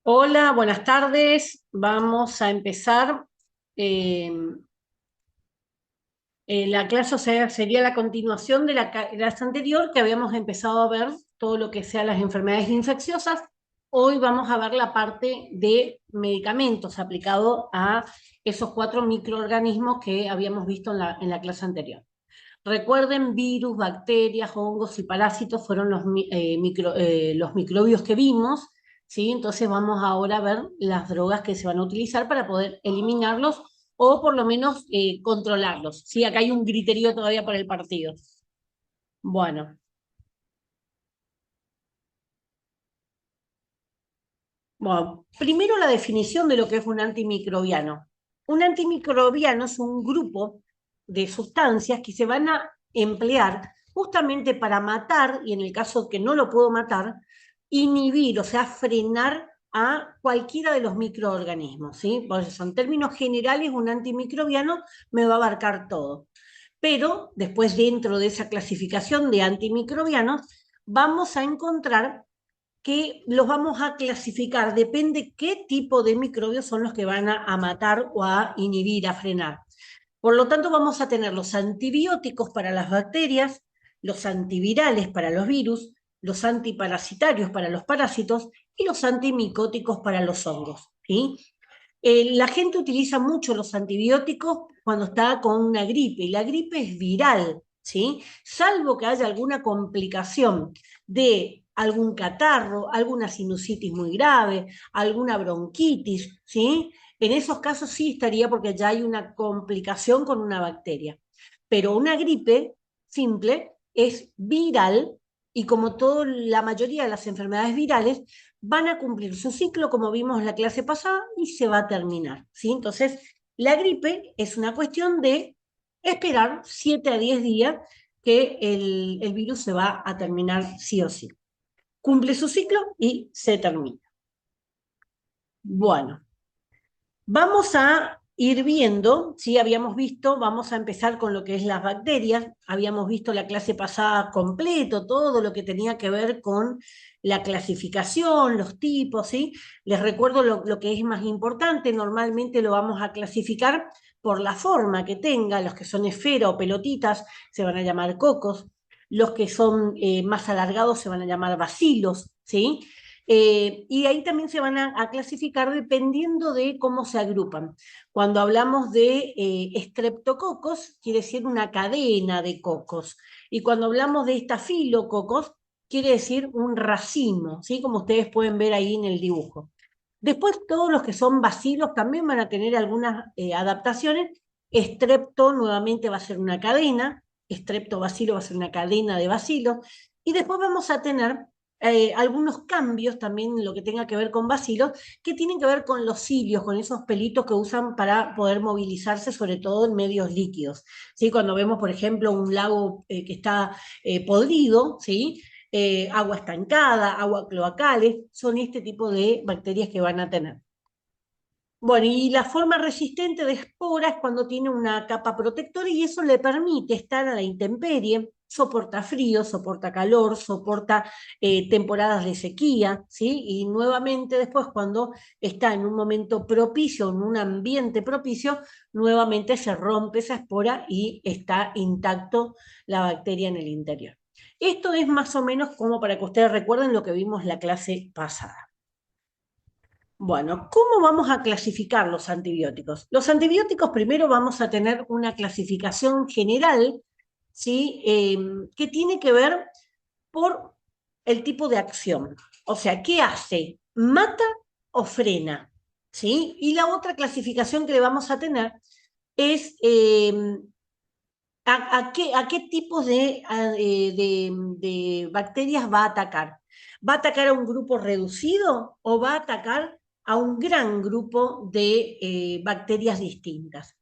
Hola, buenas tardes. Vamos a empezar. eh, la clase, o sea, sería la continuación de la clase anterior que habíamos empezado a ver todo lo que sea las enfermedades infecciosas. Hoy vamos a ver la parte de medicamentos aplicado a esos cuatro microorganismos que habíamos visto en la clase anterior. Recuerden, virus, bacterias, hongos y parásitos fueron los microbios que vimos, ¿sí? Entonces vamos ahora a ver las drogas que se van a utilizar para poder eliminarlos o por lo menos controlarlos, ¿sí? Acá hay un criterio todavía por el partido. Bueno, bueno, primero la definición de lo que es un antimicrobiano. Un antimicrobiano es un grupo de sustancias que se van a emplear justamente para matar, y en el caso que no lo puedo matar, inhibir, o sea, frenar a cualquiera de los microorganismos, ¿sí? Por eso, en términos generales, un antimicrobiano me va a abarcar todo. Pero después, dentro de esa clasificación de antimicrobianos, vamos a encontrar que los vamos a clasificar, depende qué tipo de microbios son los que van a matar o a inhibir, a frenar. Por lo tanto, vamos a tener los antibióticos para las bacterias, los antivirales para los virus, los antiparasitarios para los parásitos y los antimicóticos para los hongos, ¿sí? La gente utiliza mucho los antibióticos cuando está con una gripe, y la gripe es viral, ¿sí? Salvo que haya alguna complicación de algún catarro, alguna sinusitis muy grave, alguna bronquitis, ¿sí? En esos casos sí estaría porque ya hay una complicación con una bacteria. Pero una gripe simple es viral y como toda la mayoría de las enfermedades virales, van a cumplir su ciclo, como vimos en la clase pasada, y se va a terminar, ¿sí? Entonces, la gripe es una cuestión de esperar 7 a 10 días que el virus se va a terminar sí o sí. Cumple su ciclo y se termina. Bueno, vamos a ir viendo, sí, habíamos visto, vamos a empezar con lo que es las bacterias, habíamos visto la clase pasada completo, todo lo que tenía que ver con la clasificación, los tipos, ¿sí? Les recuerdo lo que es más importante, normalmente lo vamos a clasificar por la forma que tenga, los que son esfera o pelotitas se van a llamar cocos, los que son más alargados se van a llamar bacilos, ¿sí? Y ahí también se van a clasificar dependiendo de cómo se agrupan. Cuando hablamos de estreptococos, quiere decir una cadena de cocos. Y cuando hablamos de estafilococos, quiere decir un racimo, ¿sí? Como ustedes pueden ver ahí en el dibujo. Después, todos los que son bacilos también van a tener algunas adaptaciones. Estrepto nuevamente va a ser una cadena, estreptobacilo va a ser una cadena de bacilos. Y después vamos a tener algunos cambios también en lo que tenga que ver con bacilos, que tienen que ver con los cilios, con esos pelitos que usan para poder movilizarse, sobre todo en medios líquidos. ¿Sí? Cuando vemos, por ejemplo, un lago que está podrido, ¿sí? Agua estancada, agua cloacales, son este tipo de bacterias que van a tener. Bueno, y la forma resistente de espora es cuando tiene una capa protectora y eso le permite estar a la intemperie, soporta frío, soporta calor, soporta temporadas de sequía, ¿sí? Y nuevamente después cuando está en un momento propicio, en un ambiente propicio, nuevamente se rompe esa espora y está intacto la bacteria en el interior. Esto es más o menos como para que ustedes recuerden lo que vimos la clase pasada. Bueno, ¿cómo vamos a clasificar los antibióticos? Los antibióticos primero vamos a tener una clasificación general, ¿sí? Que tiene que ver por el tipo de acción. O sea, ¿qué hace? ¿Mata o frena? ¿Sí? Y la otra clasificación que le vamos a tener es a qué tipos de bacterias va a atacar. ¿Va a atacar a un grupo reducido o va a atacar a un gran grupo de bacterias distintas?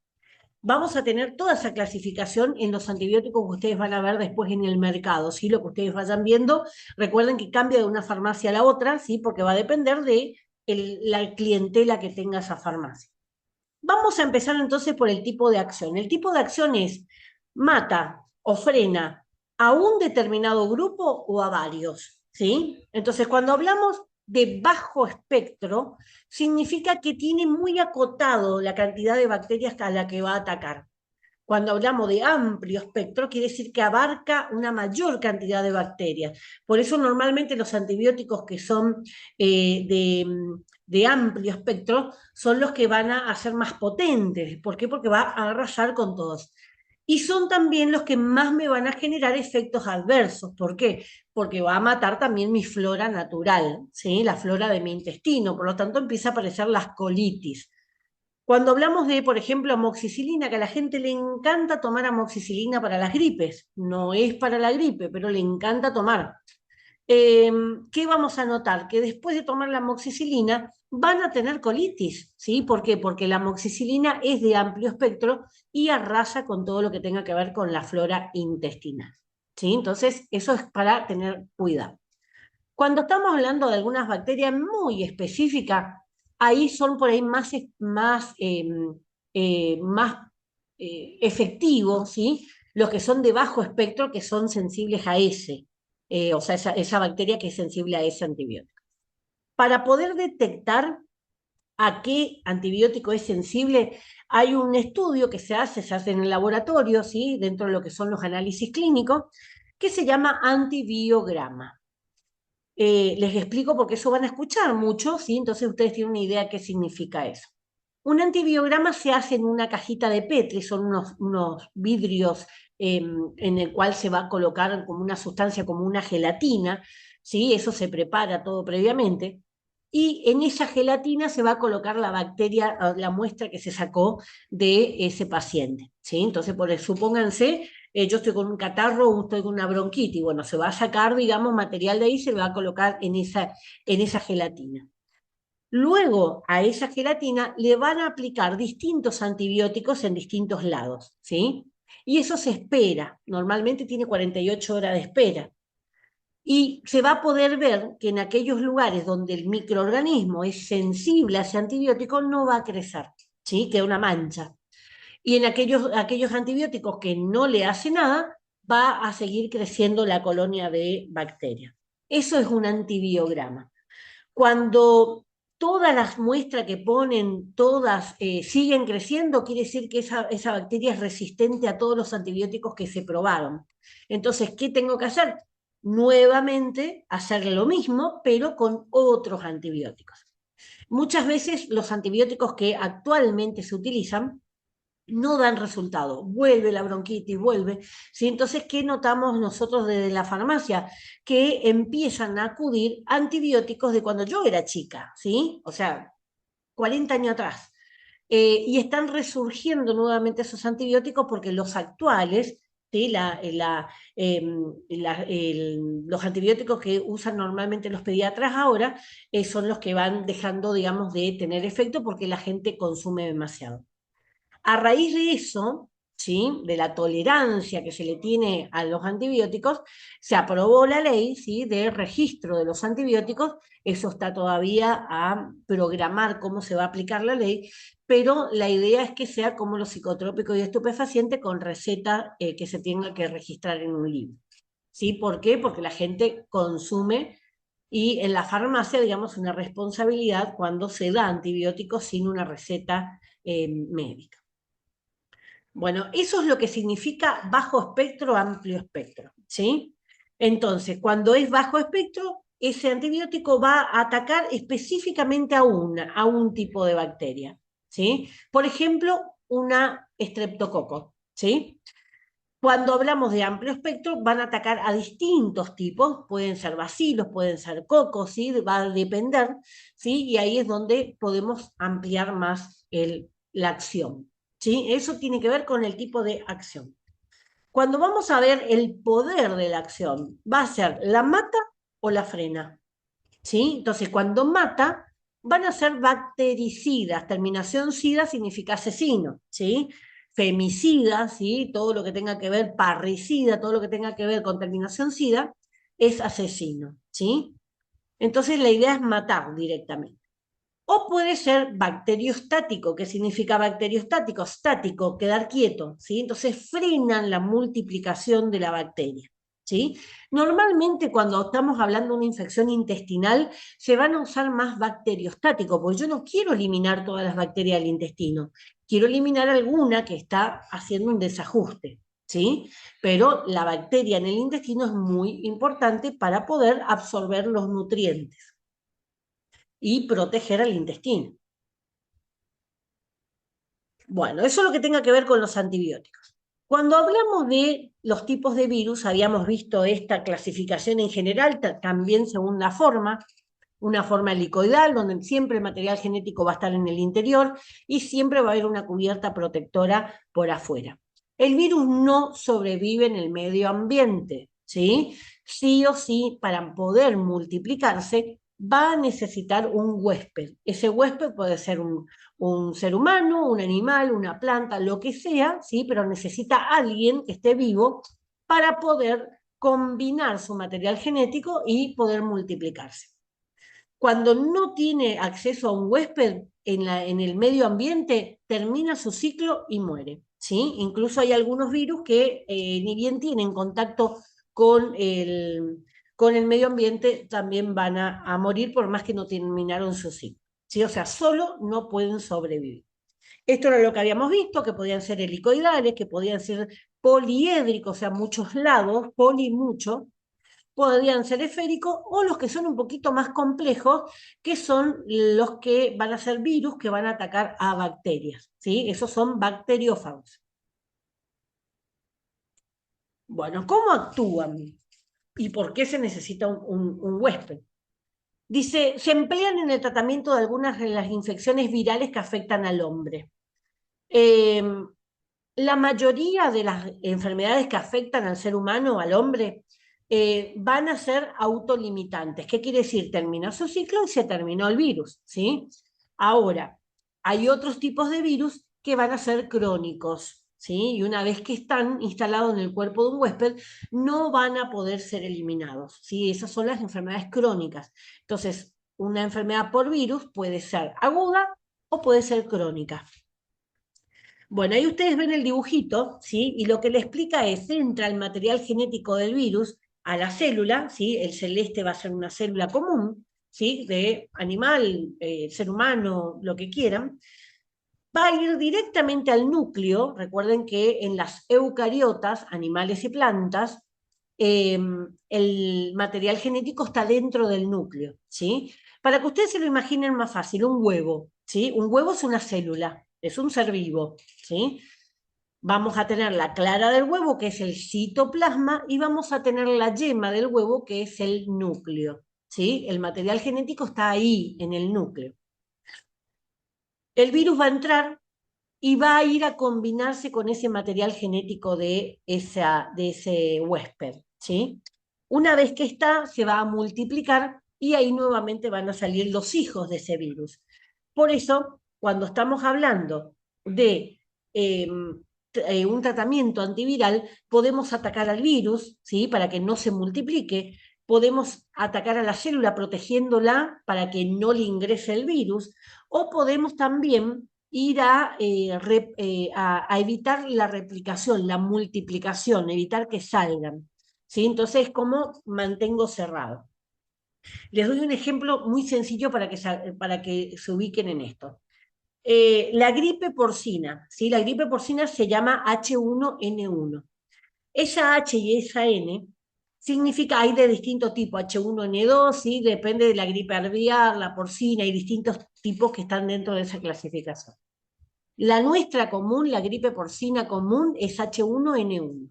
Vamos a tener toda esa clasificación en los antibióticos que ustedes van a ver después en el mercado, ¿sí? Lo que ustedes vayan viendo, recuerden que cambia de una farmacia a la otra, ¿sí? Porque va a depender de la clientela que tenga esa farmacia. Vamos a empezar entonces por el tipo de acción. El tipo de acción es mata o frena a un determinado grupo o a varios, ¿sí? Entonces, cuando hablamos de bajo espectro, significa que tiene muy acotado la cantidad de bacterias a la que va a atacar. Cuando hablamos de amplio espectro, quiere decir que abarca una mayor cantidad de bacterias. Por eso normalmente los antibióticos que son de amplio espectro son los que van a ser más potentes. ¿Por qué? Porque va a arrasar con todos. Y son también los que más me van a generar efectos adversos. ¿Por qué? Porque va a matar también mi flora natural, ¿sí? La flora de mi intestino. Por lo tanto, empieza a aparecer las colitis. Cuando hablamos de, por ejemplo, amoxicilina, que a la gente le encanta tomar amoxicilina para las gripes, no es para la gripe, pero le encanta tomar. ¿Qué vamos a notar? Que después de tomar la amoxicilina van a tener colitis, ¿sí? ¿Por qué? Porque la amoxicilina es de amplio espectro y arrasa con todo lo que tenga que ver con la flora intestinal, ¿sí? Entonces, eso es para tener cuidado. Cuando estamos hablando de algunas bacterias muy específicas, ahí son por ahí más efectivos, ¿sí? Los que son de bajo espectro, que son sensibles a ese, o sea, esa bacteria que es sensible a ese antibiótico. Para poder detectar a qué antibiótico es sensible, hay un estudio que se hace en el laboratorio, ¿sí? Dentro de lo que son los análisis clínicos, que se llama antibiograma. Les explico porque eso van a escuchar mucho, ¿sí? Entonces ustedes tienen una idea de qué significa eso. Un antibiograma se hace en una cajita de Petri, son unos vidrios en el cual se va a colocar como una sustancia, como una gelatina, ¿sí? Eso se prepara todo previamente. Y en esa gelatina se va a colocar la bacteria, la muestra que se sacó de ese paciente, ¿sí? Entonces, supónganse, yo estoy con un catarro o estoy con una bronquitis, bueno, se va a sacar, digamos, material de ahí y se va a colocar en esa gelatina. Luego a esa gelatina le van a aplicar distintos antibióticos en distintos lados, ¿sí? Y eso se espera, normalmente tiene 48 horas de espera. Y se va a poder ver que en aquellos lugares donde el microorganismo es sensible a ese antibiótico no va a crecer, ¿sí? Queda una mancha. Y en aquellos antibióticos que no le hace nada, va a seguir creciendo la colonia de bacterias. Eso es un antibiograma. Cuando todas las muestras que ponen, todas siguen creciendo, quiere decir que esa bacteria es resistente a todos los antibióticos que se probaron. Entonces, ¿qué tengo que hacer? Nuevamente hacer lo mismo, pero con otros antibióticos. Muchas veces los antibióticos que actualmente se utilizan no dan resultado, vuelve la bronquitis, vuelve. ¿Sí? Entonces, ¿qué notamos nosotros desde la farmacia? Que empiezan a acudir antibióticos de cuando yo era chica, ¿sí? O sea, 40 años atrás. Y están resurgiendo nuevamente esos antibióticos porque los actuales, ¿sí? Los antibióticos que usan normalmente los pediatras ahora son los que van dejando, digamos, de tener efecto porque la gente consume demasiado. A raíz de eso, ¿sí? De la tolerancia que se le tiene a los antibióticos, se aprobó la ley, ¿sí? De registro de los antibióticos. Eso está todavía a programar cómo se va a aplicar la ley, pero la idea es que sea como los psicotrópicos y estupefacientes con receta que se tenga que registrar en un libro. ¿Sí? ¿Por qué? Porque la gente consume y en la farmacia, digamos, una responsabilidad cuando se da antibióticos sin una receta médica. Bueno, eso es lo que significa bajo espectro, amplio espectro, ¿sí? Entonces, cuando es bajo espectro, ese antibiótico va a atacar específicamente a un tipo de bacteria, ¿sí? Por ejemplo, una estreptococo, ¿sí? Cuando hablamos de amplio espectro, van a atacar a distintos tipos, pueden ser bacilos, pueden ser cocos, ¿sí? Va a depender, ¿sí? Y ahí es donde podemos ampliar más la acción, ¿sí? Eso tiene que ver con el tipo de acción. Cuando vamos a ver el poder de la acción, va a ser la mata o la frena, ¿sí? Entonces, cuando mata, van a ser bactericidas. Terminación sida significa asesino, ¿sí? Femicida, ¿sí? Todo lo que tenga que ver, parricida, todo lo que tenga que ver con terminación sida, es asesino, ¿sí? Entonces, la idea es matar directamente. O puede ser bacteriostático. ¿Qué significa bacteriostático? Estático, quedar quieto, ¿sí? Entonces frenan la multiplicación de la bacteria. ¿sí? Normalmente cuando estamos hablando de una infección intestinal, se van a usar más bacteriostáticos, porque yo no quiero eliminar todas las bacterias del intestino, quiero eliminar alguna que está haciendo un desajuste, ¿sí? Pero la bacteria en el intestino es muy importante para poder absorber los nutrientes y proteger al intestino. Bueno, eso es lo que tenga que ver con los antibióticos. Cuando hablamos de los tipos de virus, habíamos visto esta clasificación en general, también según la forma, una forma helicoidal, donde siempre el material genético va a estar en el interior y siempre va a haber una cubierta protectora por afuera. El virus no sobrevive en el medio ambiente, ¿sí? Sí o sí, para poder multiplicarse, va a necesitar un huésped. Ese huésped puede ser un ser humano, un animal, una planta, lo que sea, ¿sí? Pero necesita alguien que esté vivo para poder combinar su material genético y poder multiplicarse. Cuando no tiene acceso a un huésped en el medio ambiente, termina su ciclo y muere, ¿sí? Incluso hay algunos virus que ni bien tienen contacto con con el medio ambiente, también van a morir por más que no terminaron su ciclo, ¿sí? O sea, solo no pueden sobrevivir. Esto era lo que habíamos visto, que podían ser helicoidales, que podían ser poliédricos, o sea, muchos lados, poli mucho, podrían ser esféricos, o los que son un poquito más complejos, que son los que van a ser virus que van a atacar a bacterias, ¿sí? Esos son bacteriófagos. Bueno, ¿cómo actúan y por qué se necesita un huésped? Dice, se emplean en el tratamiento de algunas de las infecciones virales que afectan al hombre. Eh, la mayoría de las enfermedades que afectan al ser humano, al hombre, van a ser autolimitantes. ¿Qué quiere decir? Termina su ciclo y se terminó el virus, ¿sí? Ahora, hay otros tipos de virus que van a ser crónicos, ¿sí? Y una vez que están instalados en el cuerpo de un huésped, no van a poder ser eliminados, ¿sí? Esas son las enfermedades crónicas. Entonces, una enfermedad por virus puede ser aguda o puede ser crónica. Bueno, ahí ustedes ven el dibujito, ¿sí? Y lo que le explica es, entra el material genético del virus a la célula, ¿sí? El celeste va a ser una célula común, ¿sí? De animal, ser humano, lo que quieran. Va a ir directamente al núcleo. Recuerden que en las eucariotas, animales y plantas, eh, el material genético está dentro del núcleo, ¿sí? Para que ustedes se lo imaginen más fácil, un huevo, ¿sí? Un huevo es una célula, es un ser vivo, ¿sí? Vamos a tener la clara del huevo, que es el citoplasma, y vamos a tener la yema del huevo, que es el núcleo, ¿sí? El material genético está ahí, en el núcleo. El virus va a entrar y va a ir a combinarse con ese material genético de ese huésped, ¿sí? Una vez que está, se va a multiplicar y ahí nuevamente van a salir los hijos de ese virus. Por eso, cuando estamos hablando de un tratamiento antiviral, podemos atacar al virus, ¿sí? Para que no se multiplique, podemos atacar a la célula protegiéndola para que no le ingrese el virus, o podemos también ir a evitar la replicación, la multiplicación, evitar que salgan, ¿sí? Entonces, ¿cómo mantengo cerrado? Les doy un ejemplo muy sencillo para que se ubiquen en esto. La gripe porcina, ¿sí? La gripe porcina se llama H1N1. Esa H y esa N significa, hay de distintos tipos, H1N2, ¿sí? Depende de la gripe aviar, la porcina, hay distintos tipos que están dentro de esa clasificación. La nuestra común, la gripe porcina común, es H1N1.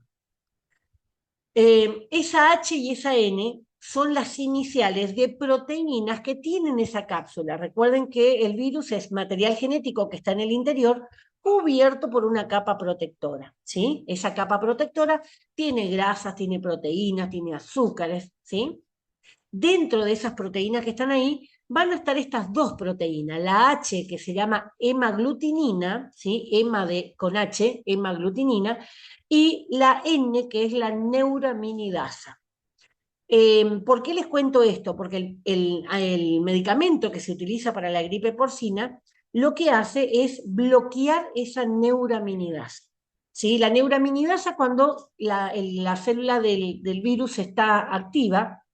Esa H y esa N son las iniciales de proteínas que tienen esa cápsula. Recuerden que el virus es material genético que está en el interior cubierto por una capa protectora, ¿sí? Esa capa protectora tiene grasas, tiene proteínas, tiene azúcares, ¿sí? Dentro de esas proteínas que están ahí van a estar estas dos proteínas, la H que se llama hemaglutinina, ¿sí? Con H, hemaglutinina, y la N que es la neuraminidasa. ¿Por qué les cuento esto? Porque el medicamento que se utiliza para la gripe porcina lo que hace es bloquear esa neuraminidasa. ¿sí? La neuraminidasa, cuando la célula del virus está activa,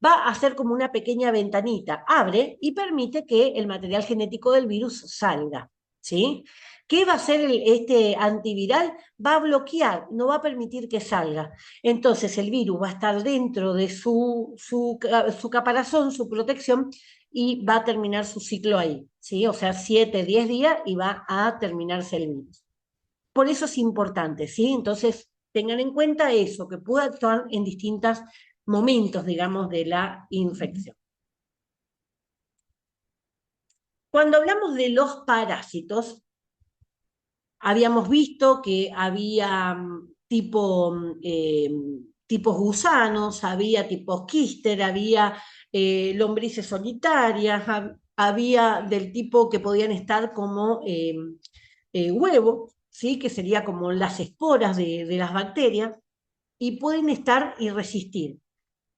va a hacer como una pequeña ventanita, abre y permite que el material genético del virus salga, ¿sí? ¿Qué va a hacer este antiviral? Va a bloquear, no va a permitir que salga. Entonces el virus va a estar dentro de su caparazón, su protección, y va a terminar su ciclo ahí, ¿sí? O sea, 7, 10 días y va a terminarse el virus. Por eso es importante, ¿sí? Entonces, tengan en cuenta eso, que puede actuar en distintos momentos, digamos, de la infección. Cuando hablamos de los parásitos, habíamos visto que había tipos gusanos, había tipos quíster, había lombrices solitarias, había del tipo que podían estar como huevo, ¿sí? Que sería como las esporas de las bacterias, y pueden estar y resistir.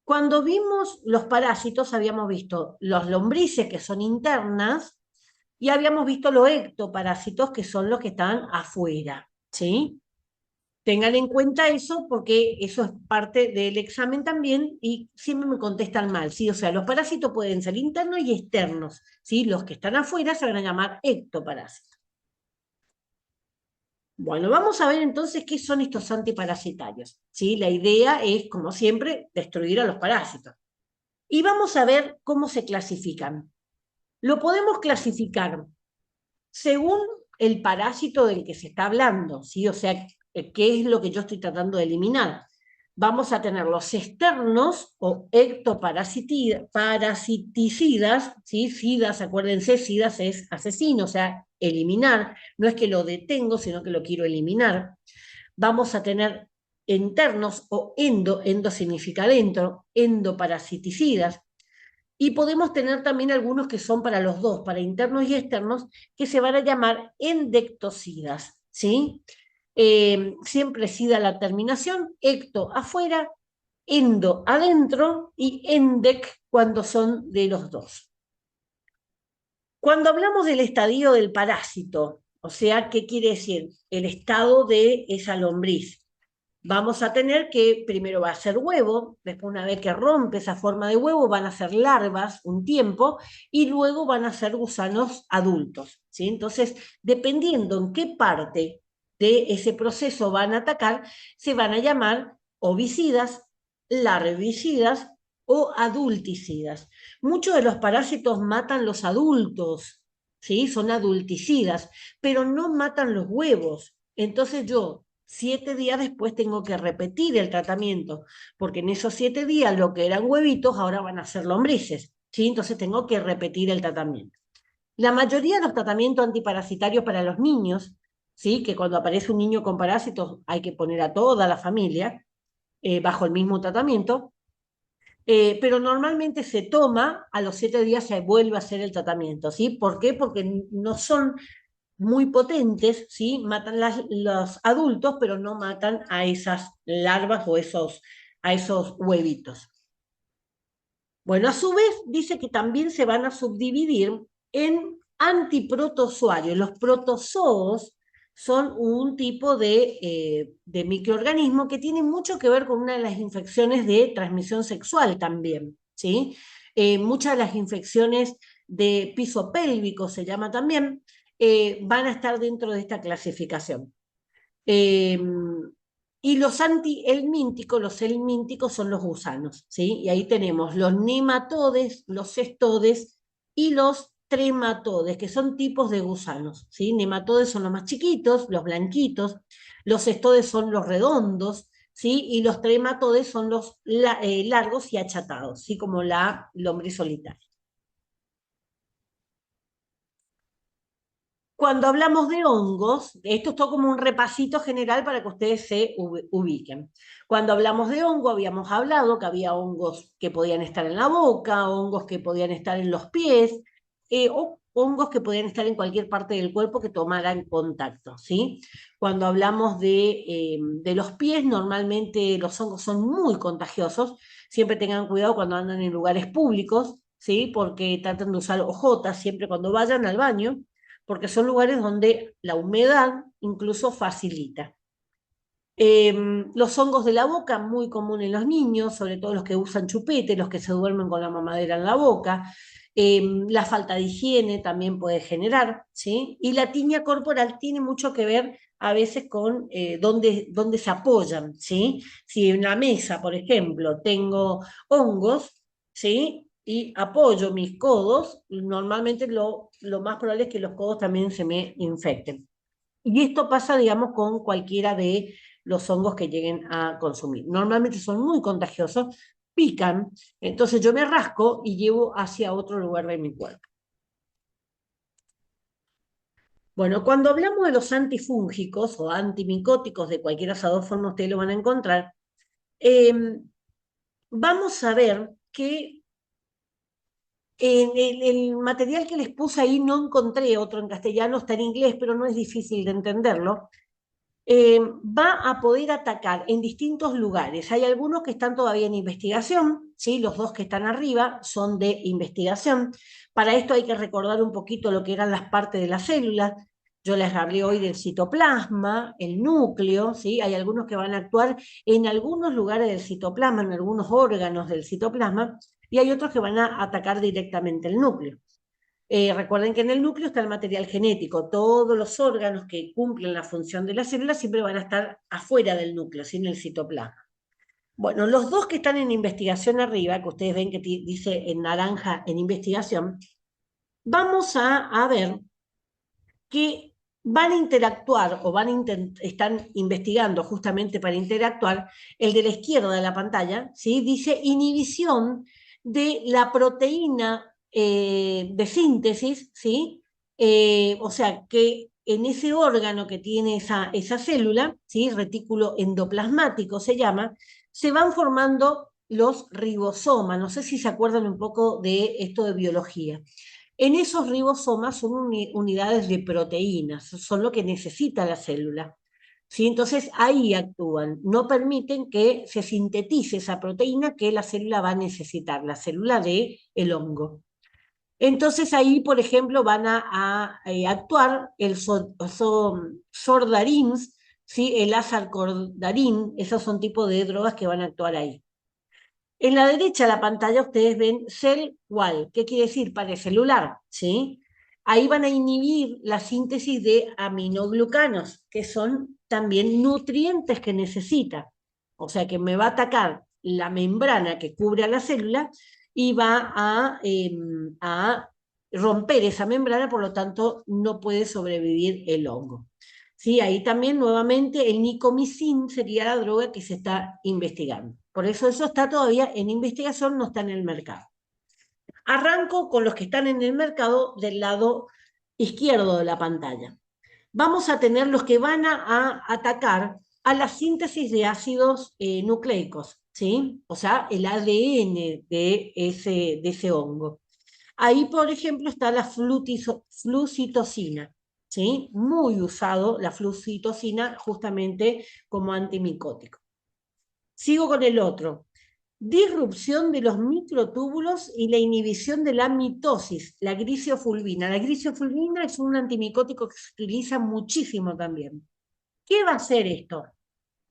Cuando vimos los parásitos, habíamos visto los lombrices, que son internas, y habíamos visto los ectoparásitos, que son los que están afuera, ¿sí? Tengan en cuenta eso porque eso es parte del examen también y siempre me contestan mal, ¿sí? O sea, los parásitos pueden ser internos y externos, ¿sí? Los que están afuera se van a llamar ectoparásitos. Bueno, vamos a ver entonces qué son estos antiparasitarios, ¿sí? La idea es, como siempre, destruir a los parásitos. Y vamos a ver cómo se clasifican. Lo podemos clasificar según el parásito del que se está hablando, ¿sí? O sea, qué es lo que yo estoy tratando de eliminar. Vamos a tener los externos o ectoparasiticidas, ¿sí? SIDAS, acuérdense, SIDAS es asesino, o sea, eliminar. No es que lo detengo, sino que lo quiero eliminar. Vamos a tener internos o endo significa dentro, endoparasiticidas, y podemos tener también algunos que son para los dos, para internos y externos, que se van a llamar endectocidas, ¿sí? Siempre sida la terminación, ecto afuera, endo adentro y endec cuando son de los dos. Cuando hablamos del estadio del parásito, o sea, ¿qué quiere decir? El estado de esa lombriz. Vamos a tener que primero va a ser huevo, después una vez que rompe esa forma de huevo van a ser larvas un tiempo y luego van a ser gusanos adultos, ¿sí? Entonces, dependiendo en qué parte de ese proceso van a atacar, se van a llamar ovicidas, larvicidas o adulticidas. Muchos de los parásitos matan los adultos, ¿sí? Son adulticidas, pero no matan los huevos. Entonces yo 7 días después tengo que repetir el tratamiento, porque en esos 7 días lo que eran huevitos ahora van a ser lombrices, ¿sí? Entonces tengo que repetir el tratamiento. La mayoría de los tratamientos antiparasitarios para los niños, ¿sí? Que cuando aparece un niño con parásitos hay que poner a toda la familia bajo el mismo tratamiento, pero normalmente se toma, a los 7 días se vuelve a hacer el tratamiento, ¿sí? ¿Por qué? Porque no son muy potentes, ¿sí? Matan los adultos, pero no matan a esas larvas o a esos huevitos. Bueno, a su vez dice que también se van a subdividir en antiprotozoarios. Los protozoos son un tipo de microorganismo que tiene mucho que ver con una de las infecciones de transmisión sexual también, ¿sí? Muchas de las infecciones de piso pélvico se llama también, van a estar dentro de esta clasificación. Eh, y los helmínticos son los gusanos, ¿sí? Y ahí tenemos los nematodes, los cestodes y los trematodes, que son tipos de gusanos, ¿sí? Nematodes son los más chiquitos, los blanquitos, los cestodes son los redondos, ¿sí? Y los trematodes son los largos y achatados, ¿sí? Como la lombriz solitaria. Cuando hablamos de hongos, esto es todo como un repasito general para que ustedes se ubiquen. Cuando hablamos de hongo, habíamos hablado que había hongos que podían estar en la boca, hongos que podían estar en los pies, o hongos que podían estar en cualquier parte del cuerpo que tomaran contacto, ¿sí? Cuando hablamos de los pies, normalmente los hongos son muy contagiosos. Siempre tengan cuidado cuando andan en lugares públicos, ¿sí? Porque traten de usar ojotas siempre cuando vayan al baño porque son lugares donde la humedad incluso facilita. Los hongos de la boca, muy común en los niños, sobre todo los que usan chupete, los que se duermen con la mamadera en la boca. La falta de higiene también puede generar, ¿sí? Y la tiña corporal tiene mucho que ver a veces con dónde se apoyan, ¿sí? Si en la mesa, por ejemplo, tengo hongos, ¿sí? Y apoyo mis codos, normalmente lo más probable es que los codos también se me infecten. Y esto pasa, digamos, con cualquiera de los hongos que lleguen a consumir. Normalmente son muy contagiosos, pican, entonces yo me rasco y llevo hacia otro lugar de mi cuerpo. Bueno, cuando hablamos de los antifúngicos o antimicóticos, de cualquiera de esas dos formas ustedes lo van a encontrar, eh, vamos a ver que en el material que les puse ahí no encontré otro en castellano, está en inglés, pero no es difícil de entenderlo. Va a poder atacar en distintos lugares. Hay algunos que están todavía en investigación, ¿sí? Los dos que están arriba son de investigación. Para esto hay que recordar un poquito lo que eran las partes de las células. Yo les hablé hoy del citoplasma, el núcleo, ¿sí? Hay algunos que van a actuar en algunos lugares del citoplasma, en algunos órganos del citoplasma, y hay otros que van a atacar directamente el núcleo. Recuerden que en el núcleo está el material genético. Todos los órganos que cumplen la función de la célula siempre van a estar afuera del núcleo, sin el citoplasma. Bueno, los dos que están en investigación arriba, que ustedes ven que dice en naranja en investigación, vamos a ver que van a interactuar o están investigando justamente para interactuar. El de la izquierda de la pantalla, ¿sí? Dice inhibición de la proteína de síntesis, ¿sí? O sea, que en ese órgano que tiene esa célula, ¿sí? Retículo endoplasmático se llama, se van formando los ribosomas. No sé si se acuerdan un poco de esto de biología. En esos ribosomas son unidades de proteínas, son lo que necesita la célula. ¿Sí? Entonces ahí actúan, no permiten que se sintetice esa proteína que la célula va a necesitar, la célula del hongo. Entonces ahí, por ejemplo, van a actuar el sordarins, ¿sí? El azarcordarín, esos son tipos de drogas que van a actuar ahí. En la derecha de la pantalla ustedes ven cell wall, ¿qué quiere decir? Pared celular, ¿sí? Ahí van a inhibir la síntesis de aminoglucanos, que son también nutrientes que necesita. O sea que me va a atacar la membrana que cubre a la célula y va a romper esa membrana, por lo tanto no puede sobrevivir el hongo. Sí, ahí también nuevamente el nicomicin sería la droga que se está investigando. Por eso está todavía en investigación, no está en el mercado. Arranco con los que están en el mercado del lado izquierdo de la pantalla. Vamos a tener los que van a atacar a la síntesis de ácidos nucleicos, ¿sí? O sea, el ADN de ese hongo. Ahí, por ejemplo, está la flucitosina, ¿sí? Muy usado la flucitosina justamente como antimicótico. Sigo con el otro. Disrupción de los microtúbulos y la inhibición de la mitosis, la grisofulvina. La grisofulvina es un antimicótico que se utiliza muchísimo también. ¿Qué va a hacer esto?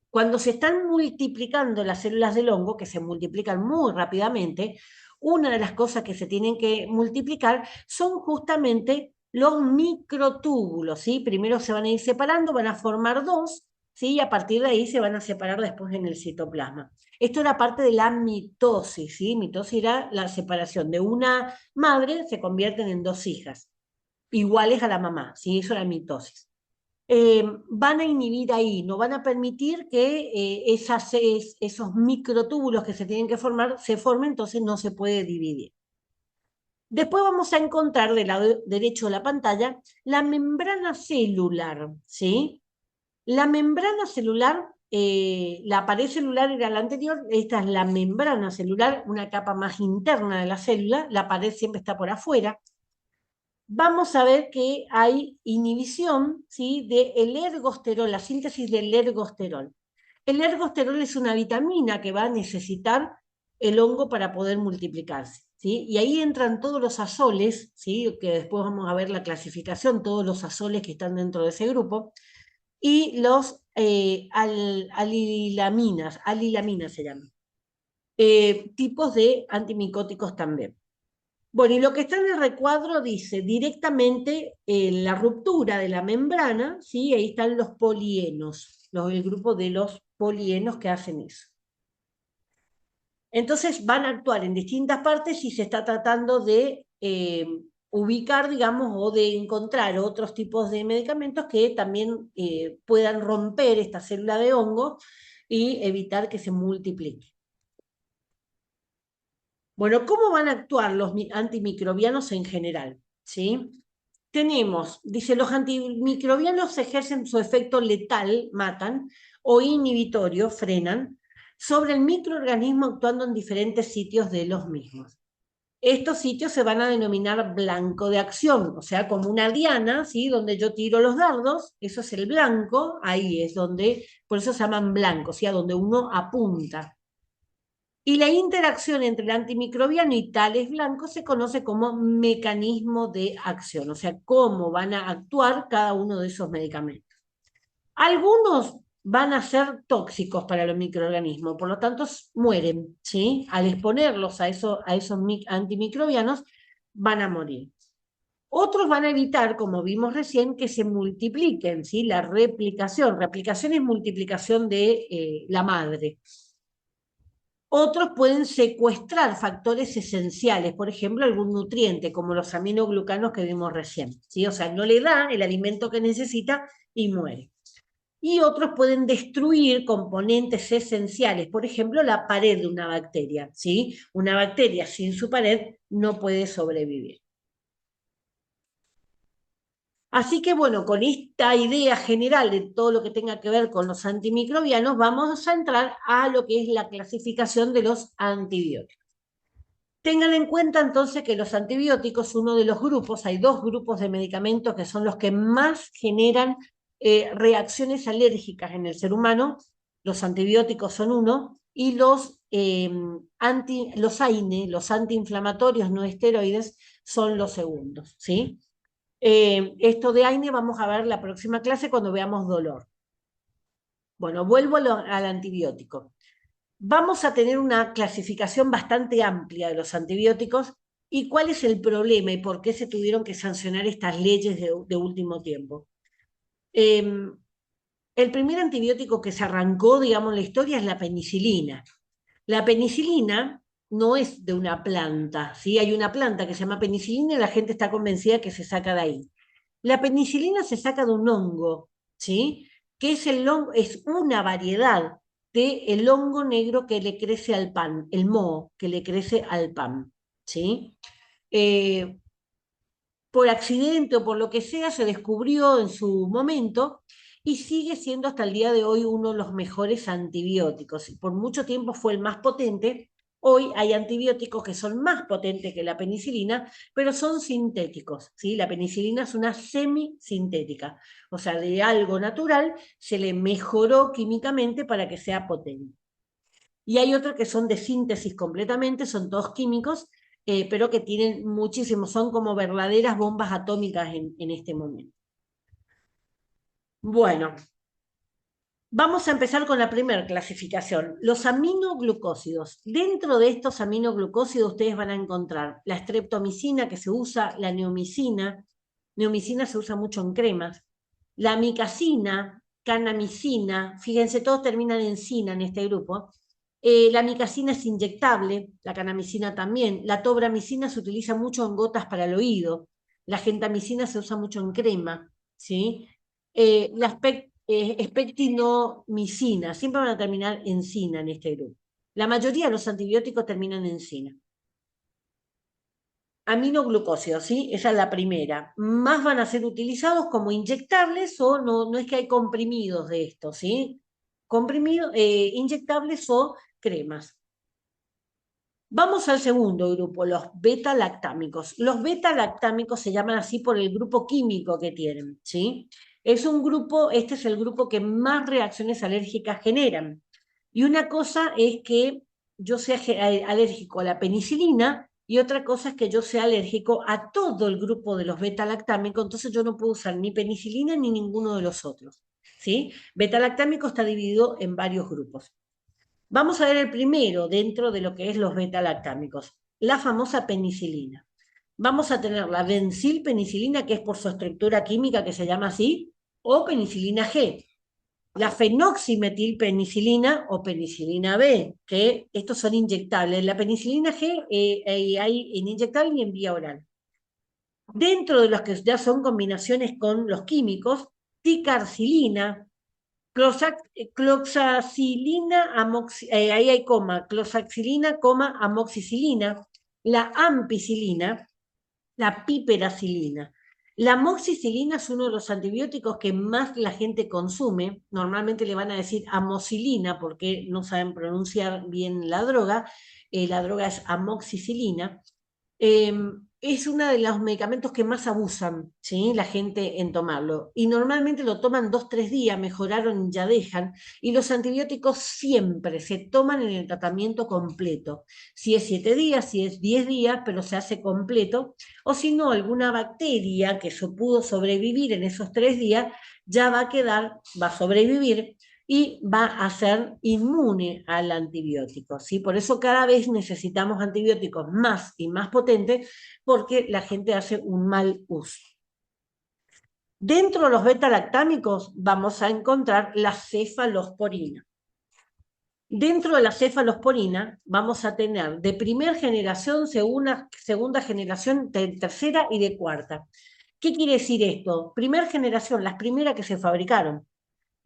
Cuando se están multiplicando las células del hongo, que se multiplican muy rápidamente, una de las cosas que se tienen que multiplicar son justamente los microtúbulos, ¿sí? Primero se van a ir separando, van a formar dos, ¿sí? Y a partir de ahí se van a separar después en el citoplasma. Esto era parte de la mitosis, ¿sí? Mitosis era la separación de una madre, se convierten en dos hijas, iguales a la mamá, ¿sí? Eso era mitosis. Van a inhibir ahí, no van a permitir que esos microtúbulos que se tienen que formar se formen, entonces no se puede dividir. Después vamos a encontrar del lado derecho de la pantalla la membrana celular, ¿sí? La membrana celular, la pared celular era la anterior, esta es la membrana celular, una capa más interna de la célula, la pared siempre está por afuera. Vamos a ver que hay inhibición, ¿sí? Del ergosterol, la síntesis del ergosterol. El ergosterol es una vitamina que va a necesitar el hongo para poder multiplicarse, ¿sí? Y ahí entran todos los azoles, ¿sí? Que después vamos a ver la clasificación, todos los azoles que están dentro de ese grupo. y los alilaminas se llaman, tipos de antimicóticos también. Bueno, y lo que está en el recuadro dice directamente la ruptura de la membrana, ¿sí? Ahí están los polienos, el grupo de los polienos que hacen eso. Entonces van a actuar en distintas partes y se está tratando de ubicar, digamos, o de encontrar otros tipos de medicamentos que también puedan romper esta célula de hongo y evitar que se multiplique. Bueno, ¿cómo van a actuar los antimicrobianos en general? ¿Sí? Tenemos, dice, los antimicrobianos ejercen su efecto letal, matan, o inhibitorio, frenan, sobre el microorganismo actuando en diferentes sitios de los mismos. Estos sitios se van a denominar blanco de acción, o sea, como una diana, ¿sí? Donde yo tiro los dardos, eso es el blanco, ahí es donde, por eso se llaman blancos, ¿sí? A donde uno apunta. Y la interacción entre el antimicrobiano y tales blancos se conoce como mecanismo de acción, o sea, cómo van a actuar cada uno de esos medicamentos. Algunos van a ser tóxicos para los microorganismos, por lo tanto mueren, ¿sí? Al exponerlos a esos antimicrobianos, van a morir. Otros van a evitar, como vimos recién, que se multipliquen, ¿sí? La replicación. Replicación es multiplicación de la madre. Otros pueden secuestrar factores esenciales, por ejemplo, algún nutriente, como los aminoglucanos que vimos recién, ¿sí? O sea, no le da el alimento que necesita y muere. Y otros pueden destruir componentes esenciales, por ejemplo, la pared de una bacteria, ¿sí? Una bacteria sin su pared no puede sobrevivir. Así que bueno, con esta idea general de todo lo que tenga que ver con los antimicrobianos, vamos a entrar a lo que es la clasificación de los antibióticos. Tengan en cuenta entonces que los antibióticos, uno de los grupos, hay dos grupos de medicamentos que son los que más generan reacciones alérgicas en el ser humano. Los antibióticos son uno, y los AINE, los antiinflamatorios no esteroides, son los segundos, ¿sí? Esto de AINE vamos a ver la próxima clase cuando veamos dolor. Bueno, vuelvo al antibiótico. Vamos a tener una clasificación bastante amplia de los antibióticos y cuál es el problema y por qué se tuvieron que sancionar estas leyes de último tiempo. El primer antibiótico que se arrancó, digamos, en la historia es la penicilina. La penicilina no es de una planta, ¿sí? Hay una planta que se llama penicilina y la gente está convencida que se saca de ahí. La penicilina se saca de un hongo, ¿sí? Que es es una variedad del hongo negro que le crece al pan, el moho que le crece al pan, ¿sí? Eh, por accidente o por lo que sea, se descubrió en su momento y sigue siendo hasta el día de hoy uno de los mejores antibióticos. Por mucho tiempo fue el más potente. Hoy hay antibióticos que son más potentes que la penicilina, pero son sintéticos, ¿sí? La penicilina es una semisintética, o sea, de algo natural se le mejoró químicamente para que sea potente. Y hay otros que son de síntesis completamente, son todos químicos, pero que tienen muchísimo, son como verdaderas bombas atómicas en este momento. Bueno, vamos a empezar con la primera clasificación, los aminoglucósidos. Dentro de estos aminoglucósidos ustedes van a encontrar la streptomicina que se usa, la neomicina se usa mucho en cremas, la amicacina, canamicina, fíjense, todos terminan en cina en este grupo. La amicacina es inyectable, la canamicina también, la tobramicina se utiliza mucho en gotas para el oído, la gentamicina se usa mucho en crema, ¿sí? La espectinomicina, siempre van a terminar en cina en este grupo. La mayoría de los antibióticos terminan en cina. Aminoglucósidos, ¿sí? Esa es la primera. Más van a ser utilizados como inyectables o no es que hay comprimidos de esto, ¿sí? Comprimidos, inyectables o cremas. Vamos al segundo grupo, los beta-lactámicos. Los beta-lactámicos se llaman así por el grupo químico que tienen, ¿sí? Es un grupo, este es el grupo que más reacciones alérgicas generan. Y una cosa es que yo sea alérgico a la penicilina y otra cosa es que yo sea alérgico a todo el grupo de los beta-lactámicos, entonces yo no puedo usar ni penicilina ni ninguno de los otros. ¿sí? Beta-lactámico está dividido en varios grupos. Vamos a ver el primero dentro de lo que es los beta-lactámicos, la famosa penicilina. Vamos a tener la bencilpenicilina, que es por su estructura química que se llama así, o penicilina G. La fenoximetilpenicilina o penicilina B, que estos son inyectables. La penicilina G hay en inyectable y en vía oral. Dentro de los que ya son combinaciones con los químicos, ticarcilina, cloxacilina, ahí hay coma, cloxacilina, amoxicilina, la ampicilina, la piperacilina. La amoxicilina es uno de los antibióticos que más la gente consume. Normalmente le van a decir amoxicilina porque no saben pronunciar bien la droga. La droga es amoxicilina. Es uno de los medicamentos que más abusan, ¿sí? La gente en tomarlo. Y normalmente lo toman 2, 3 días, mejoraron y ya dejan. Y los antibióticos siempre se toman en el tratamiento completo. Si es 7 días, si es 10 días, pero se hace completo. O si no, alguna bacteria que pudo sobrevivir en esos 3 días, ya va a quedar, va a sobrevivir y va a ser inmune al antibiótico, ¿sí? Por eso cada vez necesitamos antibióticos más y más potentes porque la gente hace un mal uso. Dentro de los beta-lactámicos vamos a encontrar la cefalosporina. Dentro de la cefalosporina vamos a tener de primera generación, segunda generación, tercera y de cuarta. ¿Qué quiere decir esto? Primera generación, las primeras que se fabricaron.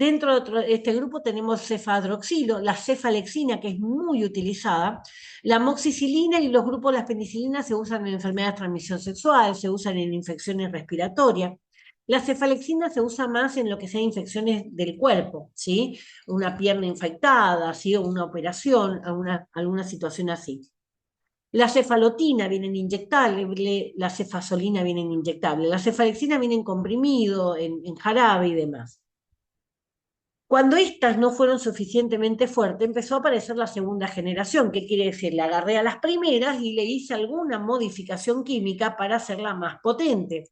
Dentro de este grupo tenemos cefadroxilo, la cefalexina, que es muy utilizada, la amoxicilina y los grupos de las penicilinas se usan en enfermedades de transmisión sexual, se usan en infecciones respiratorias. La cefalexina se usa más en lo que sea infecciones del cuerpo, ¿sí? Una pierna infectada, ¿sí? O una operación, alguna situación así. La cefalotina viene en inyectable, la cefasolina viene en inyectable, la cefalexina viene en comprimido, en jarabe y demás. Cuando estas no fueron suficientemente fuertes, empezó a aparecer la segunda generación. ¿Qué quiere decir? Le agarré a las primeras y le hice alguna modificación química para hacerla más potente.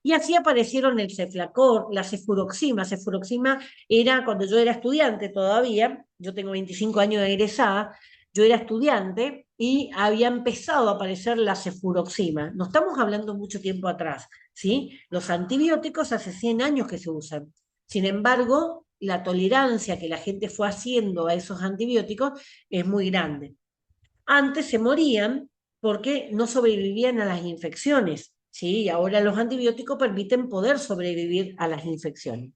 Y así aparecieron el ceflacor, la cefuroxima. Cefuroxima era cuando yo era estudiante todavía, yo tengo 25 años de egresada, yo era estudiante y había empezado a aparecer la cefuroxima. No estamos hablando mucho tiempo atrás, ¿sí? Los antibióticos hace 100 años que se usan. Sin embargo, la tolerancia que la gente fue haciendo a esos antibióticos es muy grande. Antes se morían porque no sobrevivían a las infecciones, ¿sí? Y ahora los antibióticos permiten poder sobrevivir a las infecciones.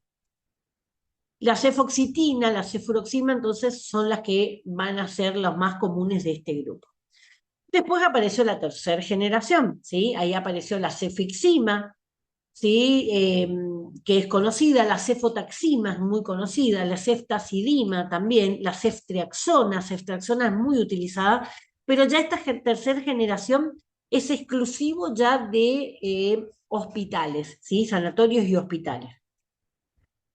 La cefoxitina, la cefuroxima, entonces son las que van a ser las más comunes de este grupo. Después apareció la tercera generación, ¿sí? Ahí apareció la cefixima, ¿sí? Que es conocida, la cefotaxima es muy conocida, la ceftazidima también, la ceftriaxona es muy utilizada, pero ya esta tercera generación es exclusivo ya de hospitales, ¿sí? Sanatorios y hospitales.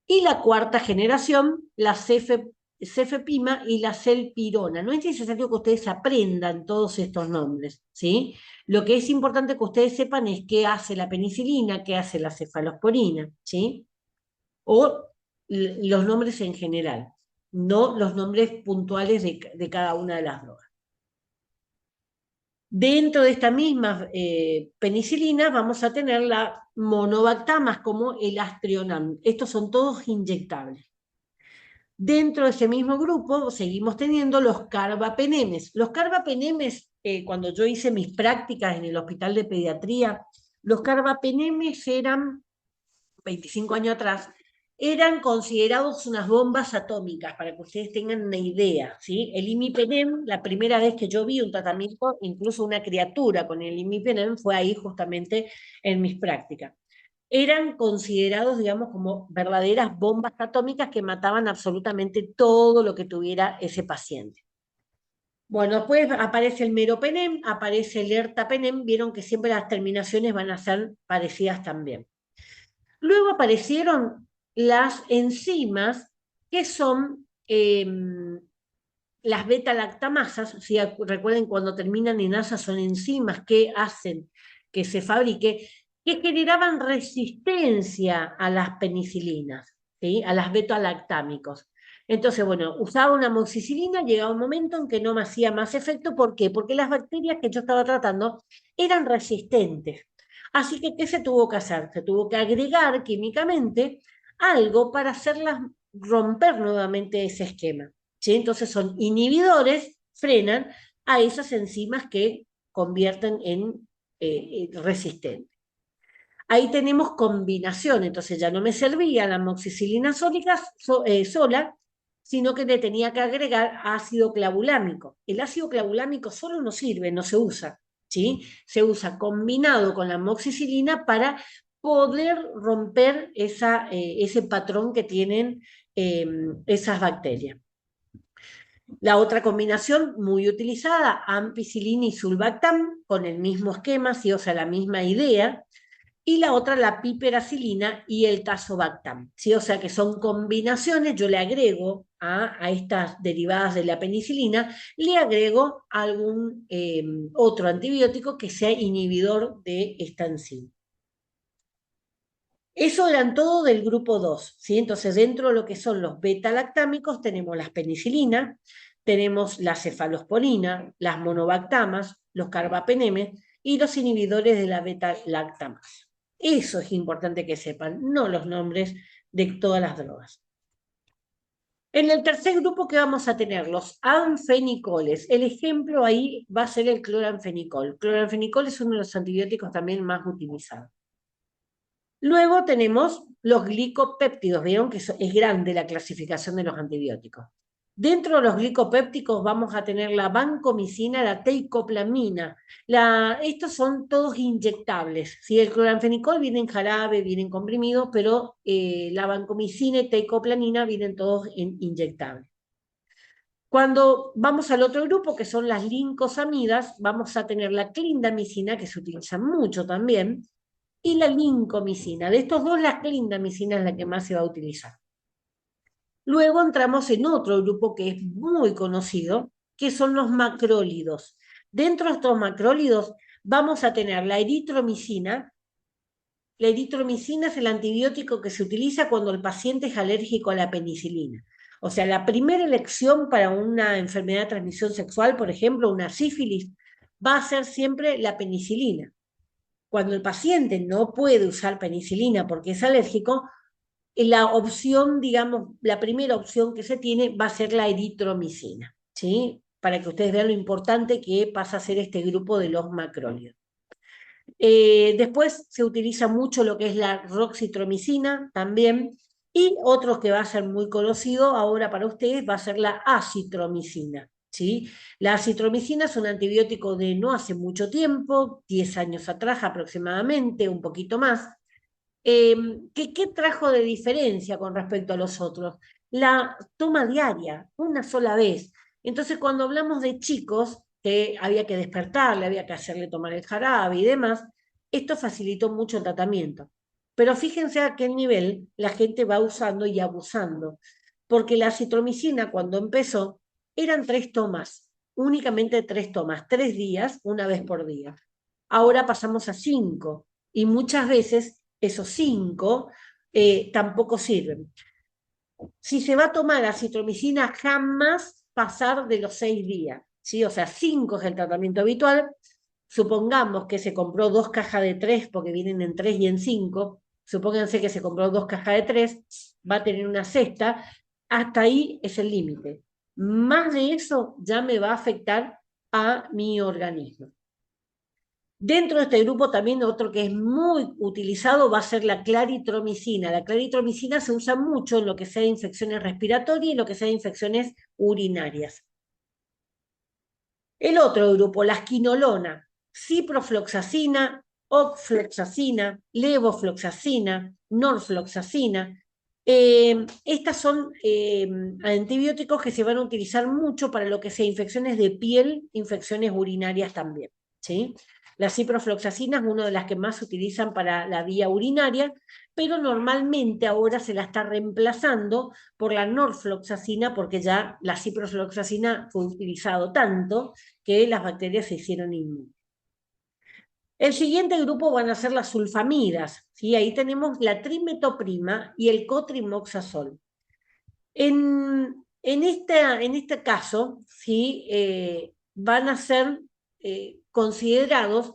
Y la cuarta generación, la cefepima y la celpirona. No es necesario que ustedes aprendan todos estos nombres, ¿sí? Lo que es importante que ustedes sepan es qué hace la penicilina, qué hace la cefalosporina, ¿sí? O los nombres en general, no los nombres puntuales de cada una de las drogas. Dentro de esta misma penicilina vamos a tener la monobactamas como el astrionam. Estos son todos inyectables. Dentro de ese mismo grupo seguimos teniendo los carbapenemes. Los carbapenemes, cuando yo hice mis prácticas en el hospital de pediatría, los carbapenemes eran, 25 años atrás, eran considerados unas bombas atómicas, para que ustedes tengan una idea, ¿sí? El imipenem, la primera vez que yo vi un tratamiento, incluso una criatura con el imipenem, fue ahí justamente en mis prácticas. Eran considerados, digamos, como verdaderas bombas atómicas que mataban absolutamente todo lo que tuviera ese paciente. Bueno, después aparece el meropenem, aparece el ertapenem, vieron que siempre las terminaciones van a ser parecidas también. Luego aparecieron las enzimas, que son las beta-lactamasas, ¿sí? Recuerden cuando terminan en asa son enzimas que hacen que se fabrique, que generaban resistencia a las penicilinas. ¿sí? A las beta-lactámicos. Entonces, bueno, usaba una amoxicilina, llegaba un momento en que no me hacía más efecto. ¿Por qué? Porque las bacterias que yo estaba tratando eran resistentes. Así que, ¿qué se tuvo que hacer? Se tuvo que agregar químicamente algo para hacerlas romper nuevamente ese esquema. ¿Sí? Entonces son inhibidores, frenan a esas enzimas que convierten en resistentes. Ahí tenemos combinación, entonces ya no me servía la amoxicilina sola, sino que le tenía que agregar ácido clavulámico. El ácido clavulámico solo no sirve, no se usa, ¿sí? Se usa combinado con la amoxicilina para poder romper ese patrón que tienen esas bacterias. La otra combinación muy utilizada, ampicilina y sulbactam, con el mismo esquema, ¿sí? O sea, la misma idea, y la otra la piperacilina y el tazobactam, ¿sí? O sea que son combinaciones, yo le agrego a estas derivadas de la penicilina, le agrego algún otro antibiótico que sea inhibidor de esta enzima. Eso eran todo del grupo 2, ¿sí? Entonces, dentro de lo que son los beta-lactámicos, tenemos las penicilinas, tenemos la cefalosporina, las monobactamas, los carbapenemes y los inhibidores de la beta-lactamasa. Eso es importante que sepan, no los nombres de todas las drogas. En el tercer grupo que vamos a tener los anfenicoles. El ejemplo ahí va a ser el cloranfenicol. Cloranfenicol es uno de los antibióticos también más utilizados. Luego tenemos los glicopéptidos. Vieron que es grande la clasificación de los antibióticos. Dentro de los glicopépticos vamos a tener la vancomicina, la teicoplamina. Estos son todos inyectables. ¿Sí? El cloranfenicol viene en jarabe, viene en comprimido, pero la vancomicina y teicoplamina vienen todos en inyectables. Cuando vamos al otro grupo, que son las lincosamidas, vamos a tener la clindamicina, que se utiliza mucho también, y la lincomicina. De estos dos, la clindamicina es la que más se va a utilizar. Luego entramos en otro grupo que es muy conocido, que son los macrólidos. Dentro de estos macrólidos vamos a tener la eritromicina. La eritromicina es el antibiótico que se utiliza cuando el paciente es alérgico a la penicilina. O sea, la primera elección para una enfermedad de transmisión sexual, por ejemplo, una sífilis, va a ser siempre la penicilina. Cuando el paciente no puede usar penicilina porque es alérgico, la opción, digamos, la primera opción que se tiene va a ser la eritromicina, ¿sí? Para que ustedes vean lo importante que pasa a ser este grupo de los macrólidos. Después se utiliza mucho lo que es la roxitromicina también, y otro que va a ser muy conocido ahora para ustedes va a ser la acitromicina. ¿Sí? La acitromicina es un antibiótico de no hace mucho tiempo, 10 años atrás aproximadamente, un poquito más. ¿Qué trajo de diferencia con respecto a los otros? La toma diaria, una sola vez. Entonces, cuando hablamos de chicos, que había que despertarle, había que hacerle tomar el jarabe y demás, esto facilitó mucho el tratamiento. Pero fíjense a qué nivel la gente va usando y abusando, porque la citromicina cuando empezó eran 3 tomas, únicamente 3 tomas, 3 días, una vez por día. Ahora pasamos a 5 y muchas veces esos 5 tampoco sirven. Si se va a tomar acitromicina, jamás pasar de los 6 días, ¿sí? O sea, 5 es el tratamiento habitual. Supongamos que se compró 2 cajas de 3 porque vienen en 3 y en 5. Supónganse que se compró 2 cajas de 3, va a tener una cesta. Hasta ahí es el límite. Más de eso ya me va a afectar a mi organismo. Dentro de este grupo también otro que es muy utilizado va a ser la claritromicina. La claritromicina se usa mucho en lo que sea infecciones respiratorias y en lo que sea infecciones urinarias. El otro grupo, la quinolona, ciprofloxacina, ofloxacina, levofloxacina, norfloxacina. Estas son antibióticos que se van a utilizar mucho para lo que sea infecciones de piel, infecciones urinarias también, ¿sí? La ciprofloxacina es una de las que más se utilizan para la vía urinaria, pero normalmente ahora se la está reemplazando por la norfloxacina porque ya la ciprofloxacina fue utilizado tanto que las bacterias se hicieron inmunes. El siguiente grupo van a ser las sulfamidas, ¿sí? Ahí tenemos la trimetoprima y el cotrimoxazol. En este caso, ¿sí? Van a ser considerados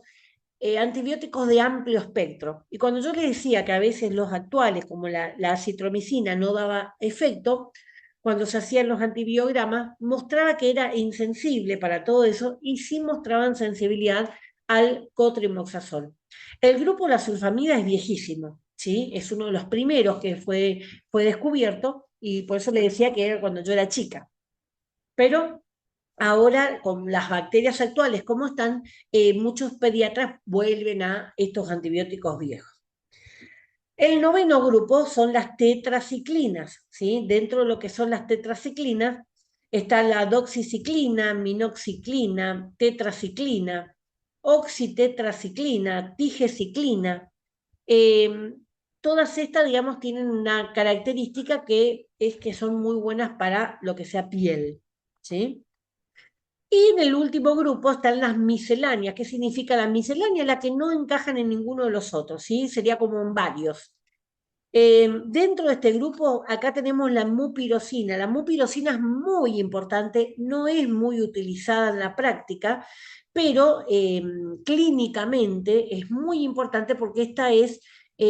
antibióticos de amplio espectro. Y cuando yo les decía que a veces los actuales, como la acitromicina, no daba efecto, cuando se hacían los antibiogramas, mostraba que era insensible para todo eso y sí mostraban sensibilidad al cotrimoxazol. El grupo la sulfamida es viejísimo, ¿sí? Es uno de los primeros que fue descubierto y por eso le decía que era cuando yo era chica. Pero ahora, con las bacterias actuales como están, muchos pediatras vuelven a estos antibióticos viejos. El noveno grupo son las tetraciclinas, ¿sí? Dentro de lo que son las tetraciclinas está la doxiciclina, minoxiclina, tetraciclina, oxitetraciclina, tigeciclina. Eh, Todas estas, digamos, tienen una característica que es que son muy buenas para lo que sea piel, ¿sí? Y en el último grupo están las misceláneas. ¿Qué significa la miscelánea? La que no encajan en ninguno de los otros, ¿sí? Sería como en varios. Dentro de este grupo, acá tenemos la mupirocina. La mupirocina es muy importante, no es muy utilizada en la práctica, pero clínicamente es muy importante porque esta es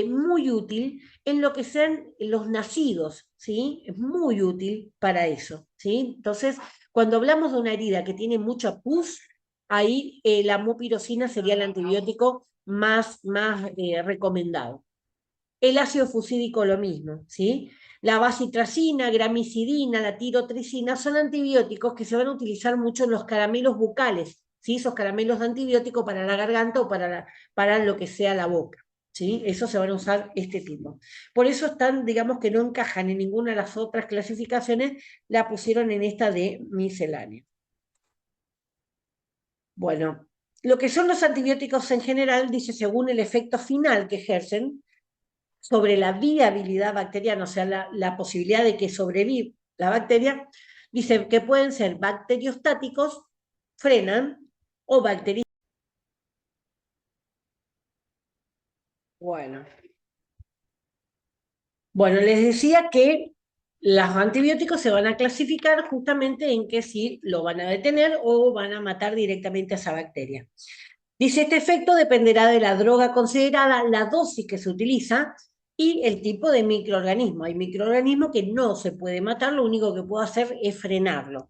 muy útil en lo que sean los nacidos, ¿sí? Es muy útil para eso, ¿sí? Entonces, cuando hablamos de una herida que tiene mucha pus, ahí la mupirocina sería el antibiótico más recomendado. El ácido fusídico lo mismo, ¿sí? La bacitracina, gramicidina, la tirotricina son antibióticos que se van a utilizar mucho en los caramelos bucales, ¿sí? Esos caramelos de antibiótico para la garganta o para lo que sea la boca, ¿sí? Eso se van a usar este tipo. Por eso están, digamos que no encajan en ninguna de las otras clasificaciones, la pusieron en esta de miscelánea. Bueno, lo que son los antibióticos en general, dice, según el efecto final que ejercen, sobre la viabilidad bacteriana, o sea, la posibilidad de que sobreviva la bacteria, dice que pueden ser bacteriostáticos, frenan, o bacterias. Bueno, bueno, les decía que los antibióticos se van a clasificar justamente en que si lo van a detener o van a matar directamente a esa bacteria. Dice, este efecto dependerá de la droga considerada, la dosis que se utiliza y el tipo de microorganismo. Hay microorganismos que no se puede matar, lo único que puedo hacer es frenarlo.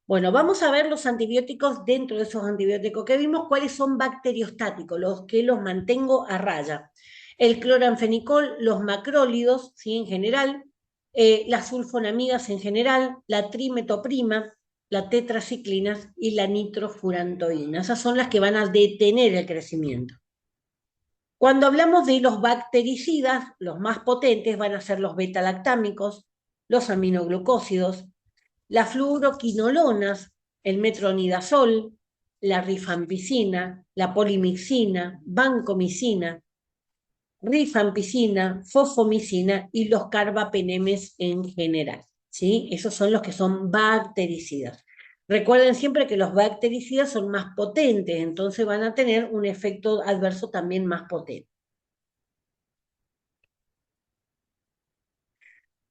Bueno, vamos a ver los antibióticos dentro de esos antibióticos que vimos, cuáles son bacteriostáticos, los que los mantengo a raya. El cloranfenicol, los macrólidos, ¿sí? En general, las sulfonamidas en general, la trimetoprima, la tetraciclinas y la nitrofurantoína. Esas son las que van a detener el crecimiento. Cuando hablamos de los bactericidas, los más potentes van a ser los beta-lactámicos, los aminoglucósidos, las fluoroquinolonas, el metronidazol, la rifampicina, la polimixina, vancomicina, rifampicina, fosfomicina y los carbapenemes en general, ¿sí? Esos son los que son bactericidas. Recuerden siempre que los bactericidas son más potentes, entonces van a tener un efecto adverso también más potente.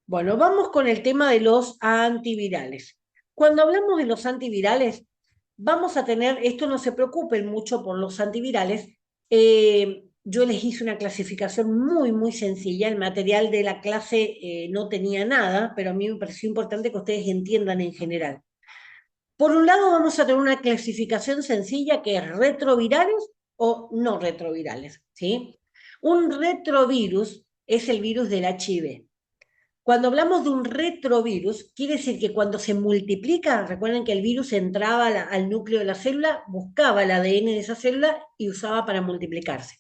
Bueno, vamos con el tema de los antivirales. Cuando hablamos de los antivirales, vamos a tener, esto no se preocupen mucho por los antivirales, yo les hice una clasificación muy sencilla, el material de la clase no tenía nada, pero a mí me pareció importante que ustedes entiendan en general. Por un lado vamos a tener una clasificación sencilla que es retrovirales o no retrovirales, ¿sí? Un retrovirus es el virus del HIV. Cuando hablamos de un retrovirus, quiere decir que cuando se multiplica, recuerden que el virus entraba al núcleo de la célula, buscaba el ADN de esa célula y usaba para multiplicarse.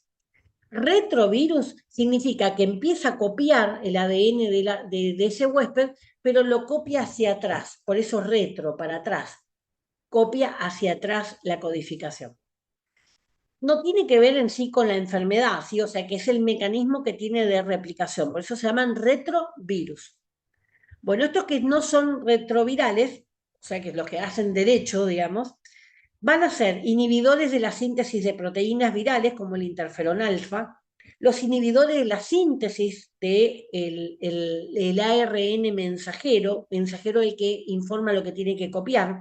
Retrovirus significa que empieza a copiar el ADN de ese huésped, pero lo copia hacia atrás, por eso retro, para atrás, copia hacia atrás la codificación. No tiene que ver en sí con la enfermedad, ¿sí? O sea que es el mecanismo que tiene de replicación, por eso se llaman retrovirus. Bueno, estos que no son retrovirales, o sea, que los que hacen derecho, digamos, Van a ser inhibidores de la síntesis de proteínas virales, como el interferón alfa, los inhibidores de la síntesis del el ARN mensajero, mensajero el que informa lo que tiene que copiar,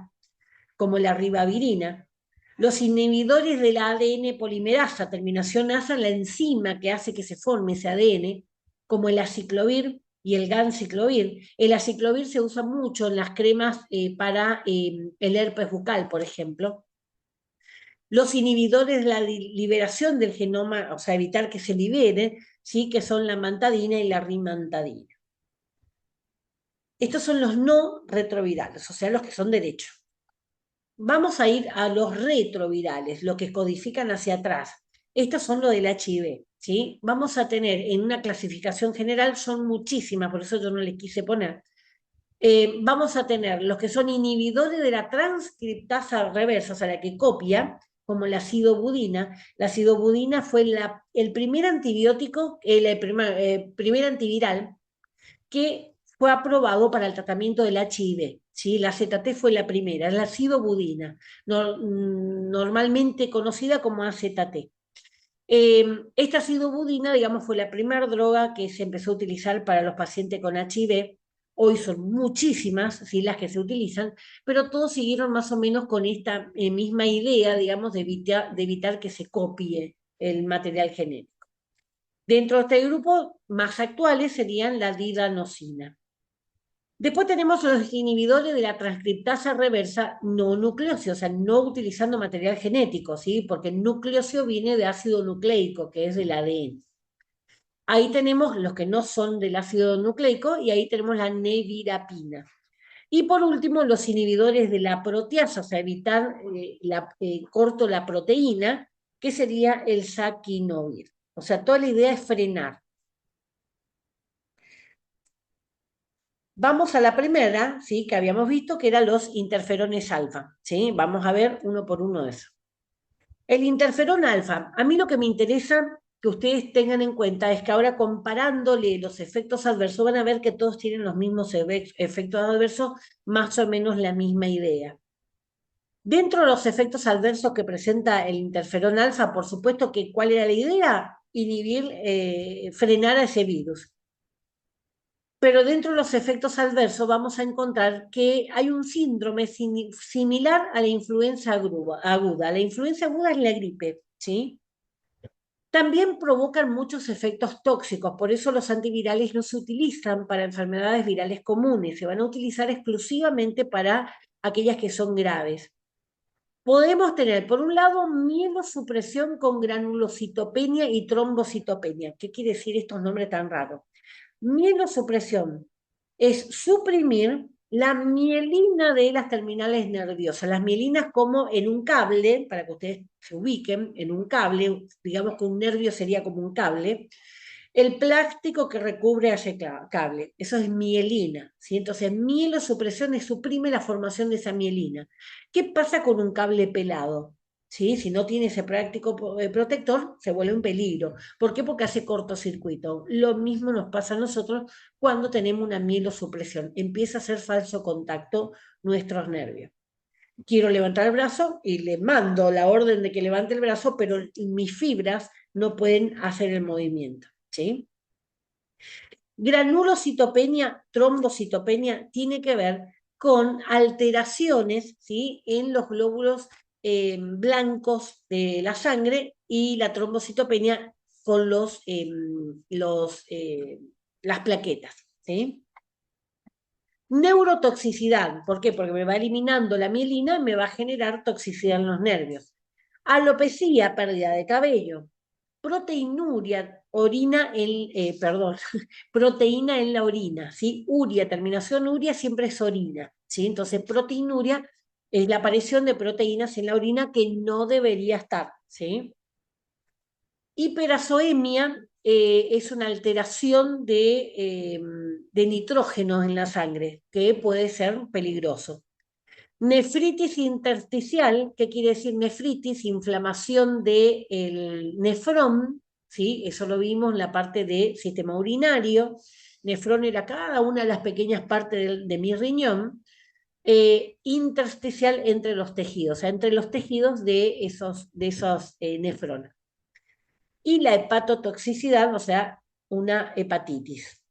como la ribavirina, los inhibidores del ADN polimerasa, terminación asa, la enzima que hace que se forme ese ADN, como el aciclovir y el ganciclovir. El aciclovir se usa mucho en las cremas para el herpes bucal, por ejemplo. Los inhibidores de la liberación del genoma, o sea, evitar que se libere, ¿sí? Que son la mantadina y la rimantadina. Estos son los no retrovirales, o sea, los que son derechos. Vamos a ir a los retrovirales, los que codifican hacia atrás. Estos son los del HIV, ¿sí? Vamos a tener en una clasificación general, son muchísimas, por eso yo no les quise poner. Vamos a tener los que son inhibidores de la transcriptasa reversa, o sea, la que copia, como la acidobudina. La acidobudina fue el primer antibiótico, el primer antiviral que fue aprobado para el tratamiento del HIV. ¿Sí? La ZT fue la primera, es la acidobudina, normalmente conocida como AZT. Esta acidobudina, digamos, fue la primera droga que se empezó a utilizar para los pacientes con HIV. Hoy son muchísimas, ¿sí? Las que se utilizan, pero todos siguieron más o menos con esta misma idea, digamos, de evitar que se copie el material genético. Dentro de este grupo, más actuales serían la didanosina. Después tenemos los inhibidores de la transcriptasa reversa no nucleóseo, o sea, no utilizando material genético, ¿sí? Porque el nucleóseo viene de ácido nucleico, que es del ADN. Ahí tenemos los que no son del ácido nucleico y ahí tenemos la nevirapina. Y por último, los inhibidores de la proteasa, o sea, evitar corto la proteína, que sería el saquinovir. O sea, toda la idea es frenar. Vamos a la primera, ¿sí? Que habíamos visto, que eran los interferones alfa, ¿sí? Vamos a ver uno por uno de esos. El interferón alfa, a mí lo que me interesa que ustedes tengan en cuenta es que ahora comparándole los efectos adversos, van a ver que todos tienen los mismos efectos adversos, más o menos la misma idea. Dentro de los efectos adversos que presenta el interferón alfa, por supuesto que ¿cuál era la idea? Inhibir, frenar a ese virus. Pero dentro de los efectos adversos vamos a encontrar que hay un síndrome similar a la influenza aguda. La influenza aguda es la gripe, ¿sí? También provocan muchos efectos tóxicos, por eso los antivirales no se utilizan para enfermedades virales comunes, se van a utilizar exclusivamente para aquellas que son graves. Podemos tener, por un lado, mielosupresión con granulocitopenia y trombocitopenia. ¿Qué quiere decir estos nombres tan raros? Mielosupresión es suprimir la mielina de las terminales nerviosas. Las mielinas como en un cable, para que ustedes se ubiquen, en un cable, digamos que un nervio sería como un cable, el plástico que recubre a ese cable, eso es mielina, ¿sí? Entonces, mielosupresión suprime la formación de esa mielina. ¿Qué pasa con un cable pelado? ¿Sí? Si no tiene ese práctico protector, se vuelve un peligro. ¿Por qué? Porque hace cortocircuito. Lo mismo nos pasa a nosotros cuando tenemos una mielosupresión. Empieza a hacer falso contacto nuestros nervios. Quiero levantar el brazo y le mando la orden de que levante el brazo, pero mis fibras no pueden hacer el movimiento. ¿Sí? Granulocitopenia, trombocitopenia, tiene que ver con alteraciones, ¿sí? En los glóbulos blancos de la sangre y la trombocitopenia con las plaquetas, ¿sí? Neurotoxicidad, ¿por qué? Porque me va eliminando la mielina, me va a generar toxicidad en los nervios. Alopecia, pérdida de cabello. Proteinuria, perdón, proteína en la orina, ¿sí? Uria, terminación uria siempre es orina, ¿sí? Entonces, proteinuria es la aparición de proteínas en la orina que no debería estar, ¿sí? Hiperazoemia es una alteración de nitrógeno en la sangre, que puede ser peligroso. Nefritis intersticial, ¿qué quiere decir nefritis? Inflamación del nefrón, ¿sí? Eso lo vimos en la parte de sistema urinario. Nefrón era cada una de las pequeñas partes de mi riñón. intersticial entre los tejidos, o sea, entre los tejidos de esos nefrones. Y la hepatotoxicidad, o sea, una hepatitis.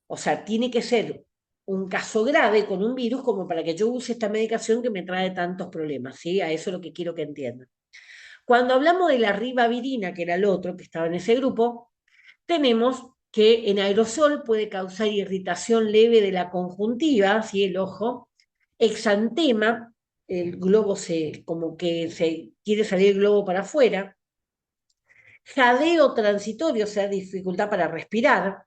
O sea, tiene que ser un caso grave con un virus como para que yo use esta medicación que me trae tantos problemas, ¿sí? A eso es lo que quiero que entiendan. Cuando hablamos de la ribavirina, que era el otro que estaba en ese grupo, tenemos que en aerosol puede causar irritación leve de la conjuntiva, ¿sí? El ojo, exantema, el globo como que se quiere salir el globo para afuera, jadeo transitorio, o sea, dificultad para respirar.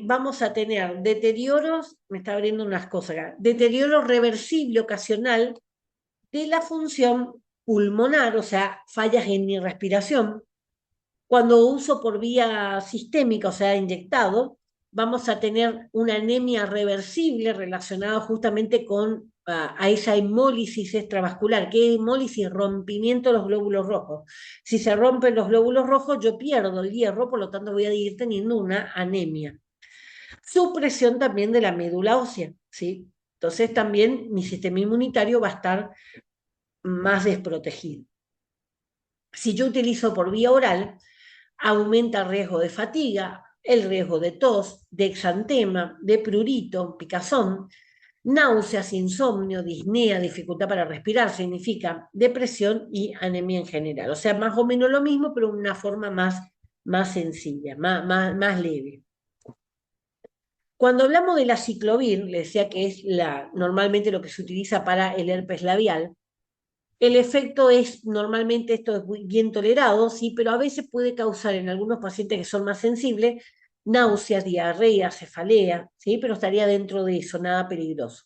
Vamos a tener deterioros, me está abriendo unas cosas acá, deterioro reversible ocasional de la función pulmonar, o sea, fallas en mi respiración. Cuando uso por vía sistémica, o sea, inyectado, vamos a tener una anemia reversible relacionada justamente con a esa hemólisis extravascular. ¿Qué hemólisis? Rompimiento de los glóbulos rojos. Si se rompen los glóbulos rojos, yo pierdo el hierro, por lo tanto voy a ir teniendo una anemia. Supresión también de la médula ósea, ¿sí? Entonces también mi sistema inmunitario va a estar más desprotegido. Si yo utilizo por vía oral, aumenta el riesgo de fatiga, el riesgo de tos, de exantema, de prurito, picazón, náuseas, insomnio, disnea, dificultad para respirar, significa depresión y anemia en general. O sea, más o menos lo mismo, pero de una forma más sencilla, más leve. Cuando hablamos de la ciclovir, le decía que es normalmente lo que se utiliza para el herpes labial, el efecto es, normalmente esto es bien tolerado, sí, pero a veces puede causar en algunos pacientes que son más sensibles náuseas, diarrea, cefalea, sí, pero estaría dentro de eso, nada peligroso.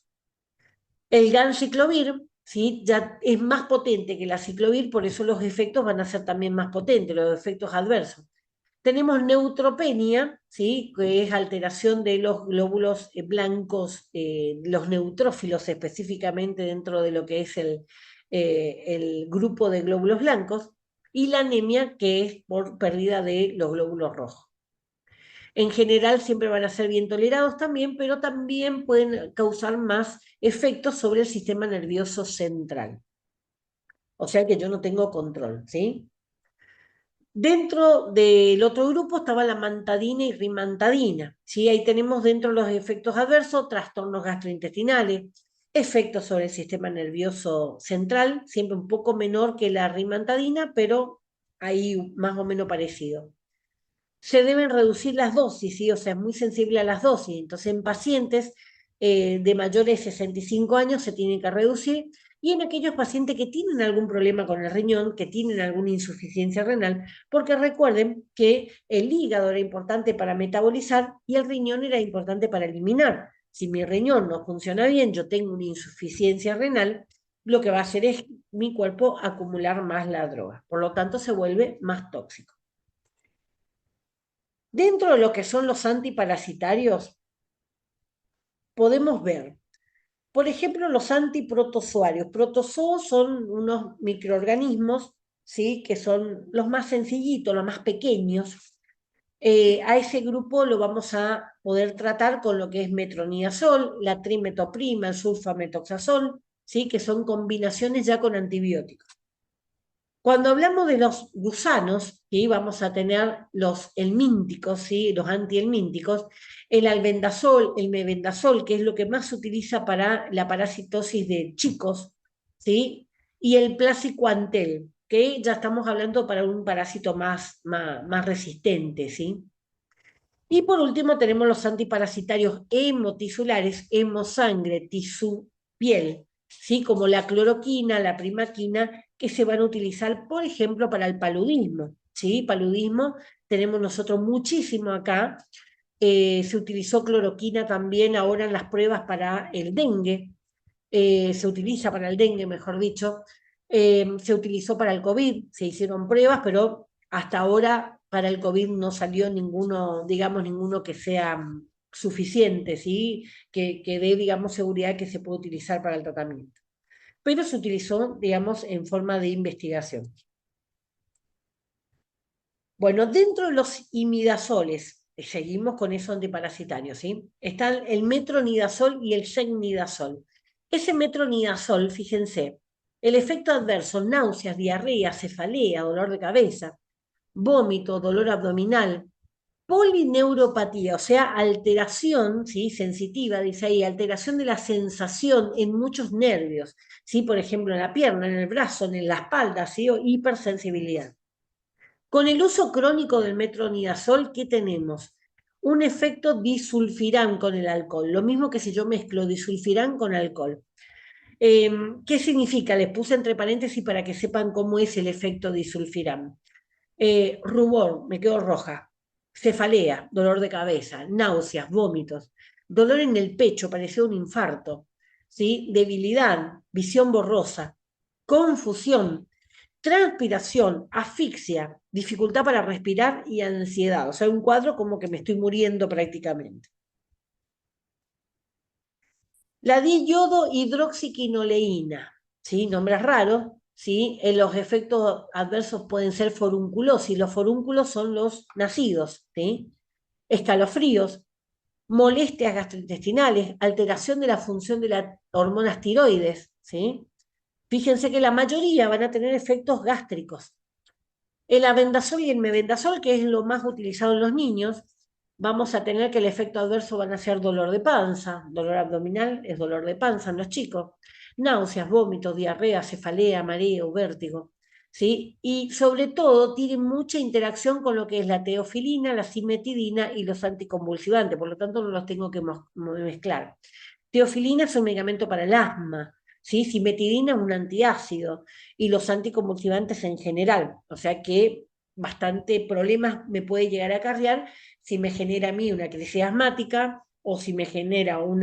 El ganciclovir, sí, ya es más potente que la ciclovir, por eso los efectos van a ser también más potentes, los efectos adversos. Tenemos neutropenia, ¿sí? Que es alteración de los glóbulos blancos, los neutrófilos específicamente dentro de lo que es el grupo de glóbulos blancos, y la anemia, que es por pérdida de los glóbulos rojos. En general siempre van a ser bien tolerados también, pero también pueden causar más efectos sobre el sistema nervioso central. O sea que yo no tengo control, ¿sí? Dentro del otro grupo estaba la mantadina y rimantadina. ¿Sí? Ahí tenemos dentro los efectos adversos, trastornos gastrointestinales, efectos sobre el sistema nervioso central, siempre un poco menor que la rimantadina, pero ahí más o menos parecido. Se deben reducir las dosis, ¿sí? O sea, es muy sensible a las dosis. Entonces, en pacientes de mayores de 65 años se tiene que reducir, y en aquellos pacientes que tienen algún problema con el riñón, que tienen alguna insuficiencia renal, porque recuerden que el hígado era importante para metabolizar y el riñón era importante para eliminar. Si mi riñón no funciona bien, yo tengo una insuficiencia renal, lo que va a hacer es mi cuerpo acumular más la droga. Por lo tanto, se vuelve más tóxico. Dentro de lo que son los antiparasitarios, podemos ver, por ejemplo, los antiprotozoarios. Protozoos son unos microorganismos, ¿sí? Que son los más sencillitos, los más pequeños. A ese grupo lo vamos a poder tratar con lo que es metronidazol, la trimetoprima, el sulfametoxazol, ¿sí? Que son combinaciones ya con antibióticos. Cuando hablamos de los gusanos, ¿sí? Vamos a tener los helmínticos, ¿sí? Los antihelmínticos, el albendazol, el mebendazol, que es lo que más se utiliza para la parasitosis de chicos, ¿sí? Y el placicuantel, que ya estamos hablando para un parásito más resistente, ¿sí? Y por último tenemos los antiparasitarios hemotisulares, hemosangre, tisú, piel, ¿sí? Como la cloroquina, la primaquina, que se van a utilizar, por ejemplo, para el paludismo, ¿sí? Paludismo tenemos nosotros muchísimo acá. Se utilizó cloroquina también ahora en las pruebas para el dengue, se utiliza para el dengue, mejor dicho, se utilizó para el COVID, se hicieron pruebas, pero hasta ahora para el COVID no salió ninguno, digamos, ninguno que sea suficiente, ¿sí? Que dé, digamos, seguridad que se puede utilizar para el tratamiento. Pero se utilizó, digamos, en forma de investigación. Bueno, dentro de los imidazoles, seguimos con eso antiparasitario, ¿sí? Están el metronidazol y el secnidazol. Ese metronidazol, fíjense, el efecto adverso, náuseas, diarrea, cefalea, dolor de cabeza, vómito, dolor abdominal, polineuropatía, o sea, alteración, ¿sí? Sensitiva, dice ahí, alteración de la sensación en muchos nervios, ¿sí? Por ejemplo, en la pierna, en el brazo, en la espalda, ¿sí? O hipersensibilidad. Con el uso crónico del metronidazol, ¿qué tenemos? Un efecto disulfirán con el alcohol, lo mismo que si yo mezclo disulfirán con alcohol. ¿Qué significa? Les puse entre paréntesis para que sepan cómo es el efecto disulfirán. Rubor, me quedo roja, cefalea, dolor de cabeza, náuseas, vómitos, dolor en el pecho, parecía un infarto, ¿sí? Debilidad, visión borrosa, confusión, transpiración, asfixia, dificultad para respirar y ansiedad. O sea, un cuadro como que me estoy muriendo prácticamente. La diodo hidroxiquinoleína, ¿sí? Nombre raro, ¿sí? Los efectos adversos pueden ser forunculosis. Los forúnculos son los nacidos, ¿sí? Escalofríos, molestias gastrointestinales, alteración de la función de las hormonas tiroides, ¿sí? Fíjense que la mayoría van a tener efectos gástricos. El abendazol y el mebendazol, que es lo más utilizado en los niños, vamos a tener que el efecto adverso van a ser dolor de panza, dolor abdominal es dolor de panza en los chicos, náuseas, vómitos, diarrea, cefalea, mareo, vértigo, ¿sí? Y sobre todo tienen mucha interacción con lo que es la teofilina, la cimetidina y los anticonvulsivantes, por lo tanto no los tengo que mezclar. Teofilina es un medicamento para el asma, ¿sí? Cimetidina es un antiácido y los anticonvulsivantes en general, o sea que bastante problemas me puede llegar a acarrear si me genera a mí una crisis asmática o si me genera ¿cómo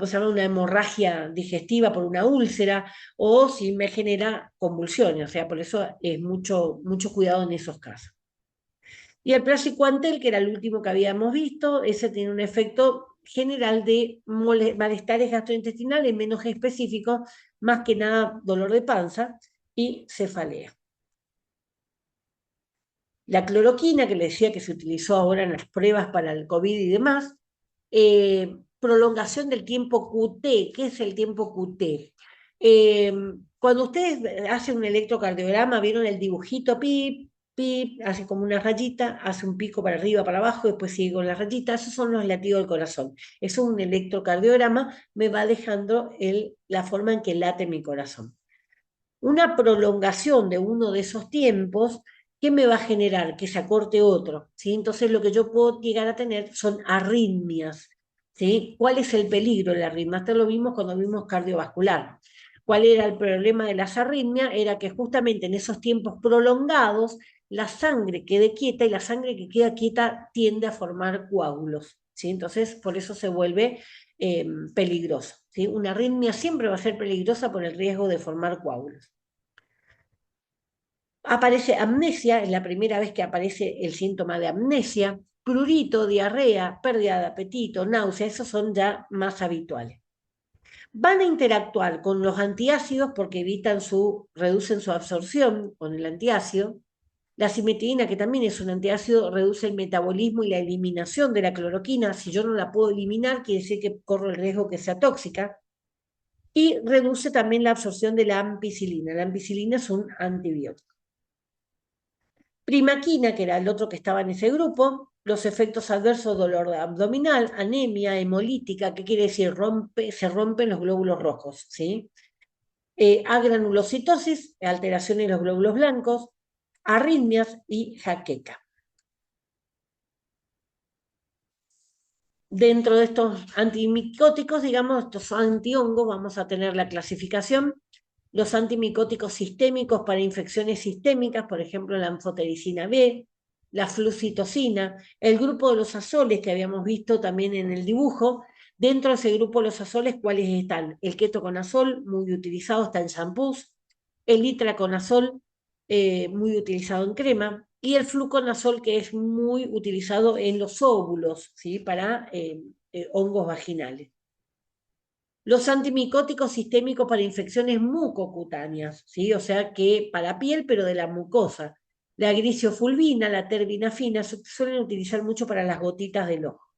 se llama? Una hemorragia digestiva por una úlcera o si me genera convulsiones, o sea, por eso es mucho, mucho cuidado en esos casos. Y el praziquantel, que era el último que habíamos visto, ese tiene un efecto general de malestares gastrointestinales menos específicos, más que nada dolor de panza y cefalea. La cloroquina, que le decía que se utilizó ahora en las pruebas para el COVID y demás, prolongación del tiempo QT. ¿Qué es el tiempo QT? Cuando ustedes hacen un electrocardiograma, vieron el dibujito, pip, pip, hace como una rayita, hace un pico para arriba, para abajo, después sigue con la rayita, esos son los latidos del corazón. Eso es un electrocardiograma, me va dejando la forma en que late mi corazón. Una prolongación de uno de esos tiempos, ¿qué me va a generar? Que se acorte otro, ¿sí? Entonces lo que yo puedo llegar a tener son arritmias, ¿sí? ¿Cuál es el peligro de la arritmia? Esto lo vimos cuando vimos cardiovascular. ¿Cuál era el problema de las arritmias? Era que justamente en esos tiempos prolongados la sangre quede quieta y la sangre que queda quieta tiende a formar coágulos, ¿sí? Entonces por eso se vuelve peligroso, ¿sí? Una arritmia siempre va a ser peligrosa por el riesgo de formar coágulos. Aparece amnesia, es la primera vez que aparece el síntoma de amnesia, prurito, diarrea, pérdida de apetito, náusea, esos son ya más habituales. Van a interactuar con los antiácidos porque reducen su absorción con el antiácido. La cimetidina, que también es un antiácido, reduce el metabolismo y la eliminación de la cloroquina. Si yo no la puedo eliminar, quiere decir que corro el riesgo que sea tóxica. Y reduce también la absorción de la ampicilina. La ampicilina es un antibiótico. Primaquina, que era el otro que estaba en ese grupo, los efectos adversos, dolor abdominal, anemia, hemolítica, ¿qué quiere decir? Se rompen los glóbulos rojos, ¿sí? Agranulocitosis, alteraciones en los glóbulos blancos, arritmias y jaqueca. Dentro de estos antimicóticos, digamos, estos antihongos, vamos a tener la clasificación, los antimicóticos sistémicos para infecciones sistémicas, por ejemplo, la anfotericina B, la flucitocina, el grupo de los azoles que habíamos visto también en el dibujo. Dentro de ese grupo de los azoles, ¿cuáles están? El ketoconazol, muy utilizado, está en shampoos, el itraconazol, muy utilizado en crema, y el fluconazol, que es muy utilizado en los óvulos, ¿sí? Para hongos vaginales. Los antimicóticos sistémicos para infecciones mucocutáneas, ¿sí? O sea que para piel, pero de la mucosa. La grisofulvina, la terbinafina, se suelen utilizar mucho para las gotitas del ojo.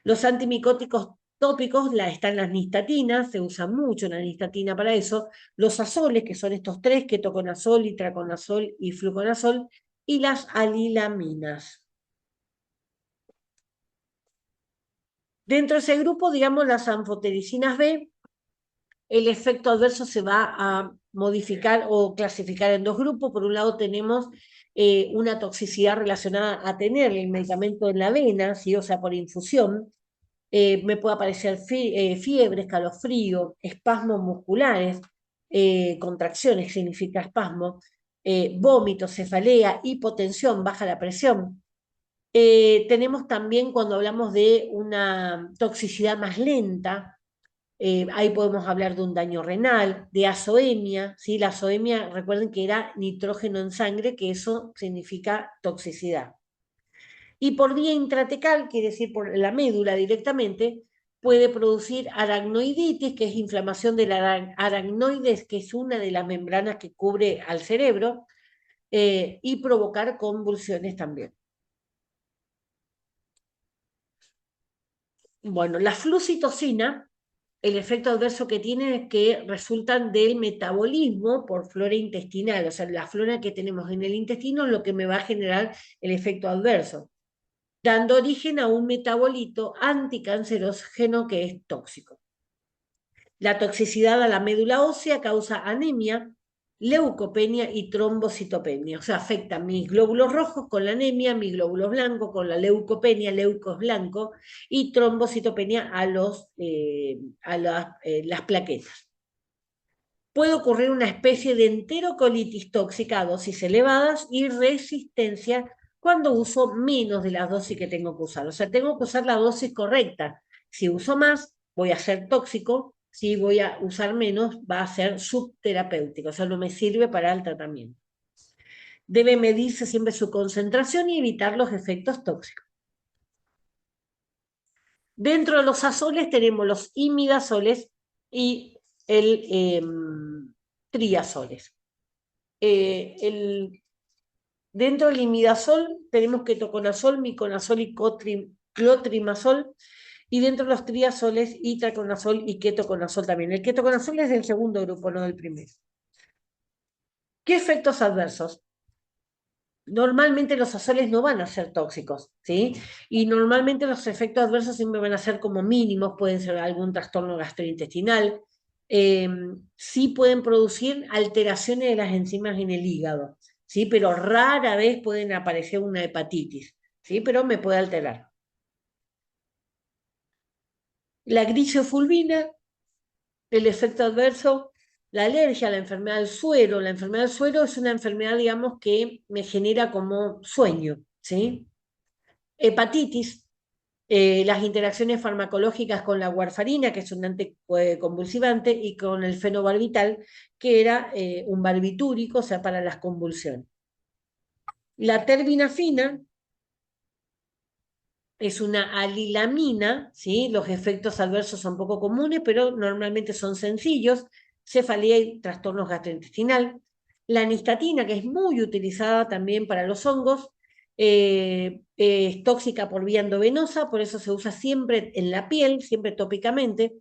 Los antimicóticos tópicos, están las nistatinas, se usa mucho la nistatina para eso, los azoles, que son estos tres, ketoconazol, itraconazol y fluconazol, y las alilaminas. Dentro de ese grupo, digamos, las anfotericinas B, el efecto adverso se va a modificar o clasificar en dos grupos. Por un lado tenemos una toxicidad relacionada a tener el medicamento en la vena, ¿sí? O sea, por infusión. Me puede aparecer fiebre, escalofrío, espasmos musculares, contracciones significa espasmo, vómitos, cefalea, hipotensión, baja la presión. Tenemos también cuando hablamos de una toxicidad más lenta, ahí podemos hablar de un daño renal, de azoemia, ¿sí? La azoemia, recuerden que era nitrógeno en sangre, que eso significa toxicidad. Y por vía intratecal, quiere decir por la médula directamente, puede producir aracnoiditis, que es inflamación de la aracnoides, que es una de las membranas que cubre al cerebro, y provocar convulsiones también. Bueno, la flucitocina, el efecto adverso que tiene es que resultan del metabolismo por flora intestinal, o sea, la flora que tenemos en el intestino es lo que me va a generar el efecto adverso, dando origen a un metabolito anticancerógeno que es tóxico. La toxicidad a la médula ósea causa anemia, leucopenia y trombocitopenia. O sea, afecta mis glóbulos rojos con la anemia, mis glóbulos blancos con la leucopenia, leucos blancos, y trombocitopenia a las plaquetas. Puede ocurrir una especie de enterocolitis tóxica a dosis elevadas y resistencia cuando uso menos de la dosis que tengo que usar. O sea, tengo que usar la dosis correcta. Si uso más, voy a ser tóxico. Si voy a usar menos, va a ser subterapéutico. O sea, no me sirve para el tratamiento. Debe medirse siempre su concentración y evitar los efectos tóxicos. Dentro de los azoles tenemos los imidazoles y el triazoles. Dentro del imidazol tenemos ketoconazol, miconazol y clotrimazol, y dentro de los triazoles, itraconazol y ketoconazol también. El ketoconazol es del segundo grupo, no del primero. ¿Qué efectos adversos? Normalmente los azoles no van a ser tóxicos, ¿sí? Y normalmente los efectos adversos siempre van a ser como mínimos, pueden ser algún trastorno gastrointestinal, sí pueden producir alteraciones de las enzimas en el hígado, ¿sí? Pero rara vez pueden aparecer una hepatitis, ¿sí? Pero me puede alterar. La grisofulvina, el efecto adverso, la alergia, la enfermedad del suero. La enfermedad del suero es una enfermedad, digamos, que me genera como sueño, ¿sí? Hepatitis, las interacciones farmacológicas con la warfarina, que es un anticonvulsivante, y con el fenobarbital, que era un barbitúrico, o sea, para las convulsiones. La terbinafina es una alilamina, ¿sí? Los efectos adversos son poco comunes, pero normalmente son sencillos, cefalea y trastornos gastrointestinal. La nistatina, que es muy utilizada también para los hongos, es tóxica por vía endovenosa, por eso se usa siempre en la piel, siempre tópicamente.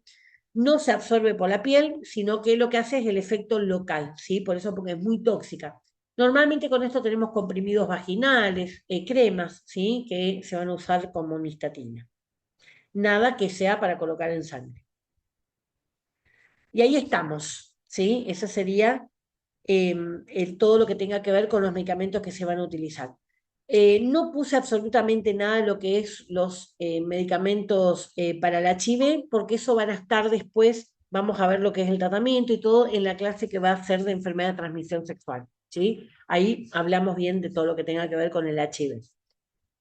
No se absorbe por la piel, sino que lo que hace es el efecto local, ¿sí? Por eso, porque es muy tóxica. Normalmente con esto tenemos comprimidos vaginales, cremas, ¿sí? Que se van a usar como nistatina. Nada que sea para colocar en sangre. Y ahí estamos, ¿sí? Ese sería todo lo que tenga que ver con los medicamentos que se van a utilizar. No puse absolutamente nada de lo que es los medicamentos para el HIV, porque eso van a estar después, vamos a ver lo que es el tratamiento y todo en la clase que va a ser de enfermedad de transmisión sexual, ¿sí? Ahí hablamos bien de todo lo que tenga que ver con el HIV.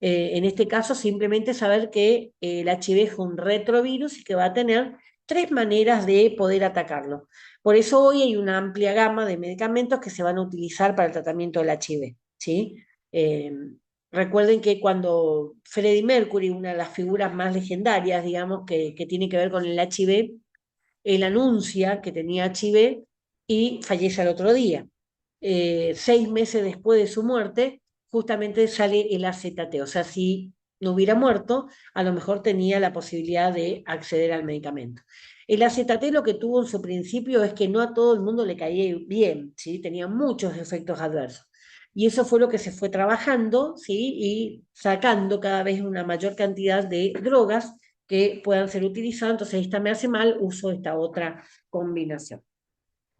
En este caso, simplemente saber que el HIV es un retrovirus y que va a tener tres maneras de poder atacarlo. Por eso hoy hay una amplia gama de medicamentos que se van a utilizar para el tratamiento del HIV, ¿sí? Eh, Recuerden que cuando Freddie Mercury, una de las figuras más legendarias, digamos, que tiene que ver con el HIV, él anuncia que tenía HIV y fallece al otro día. 6 meses después de su muerte, justamente sale el AZT. O sea, si no hubiera muerto, a lo mejor tenía la posibilidad de acceder al medicamento. El AZT lo que tuvo en su principio es que no a todo el mundo le caía bien, ¿sí? Tenía muchos efectos adversos. Y eso fue lo que se fue trabajando, ¿sí? Y sacando cada vez una mayor cantidad de drogas que puedan ser utilizadas. Entonces, esta me hace mal, uso esta otra combinación.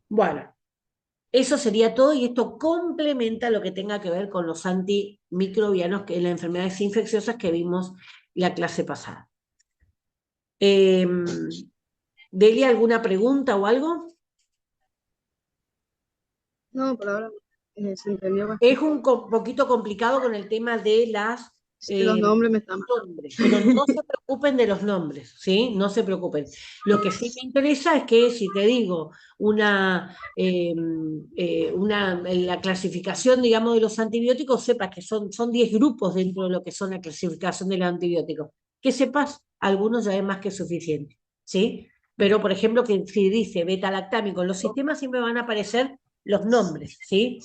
Bueno, eso sería todo y esto complementa lo que tenga que ver con los antimicrobianos que en las enfermedades infecciosas que vimos la clase pasada. ¿Delia, alguna pregunta o algo? No, por ahora se entendió Es bastante. un poquito complicado con el tema de Sí, los nombres me están matando. nombres, pero no se preocupen de los nombres, ¿sí? No se preocupen. Lo que sí me interesa es que si te digo la clasificación, digamos, de los antibióticos, sepas que son 10 grupos dentro de lo que son la clasificación de los antibióticos. Que sepas, algunos ya es más que suficiente, ¿sí? Pero, por ejemplo, que si dice beta-lactámico, en los sistemas siempre van a aparecer los nombres, ¿sí?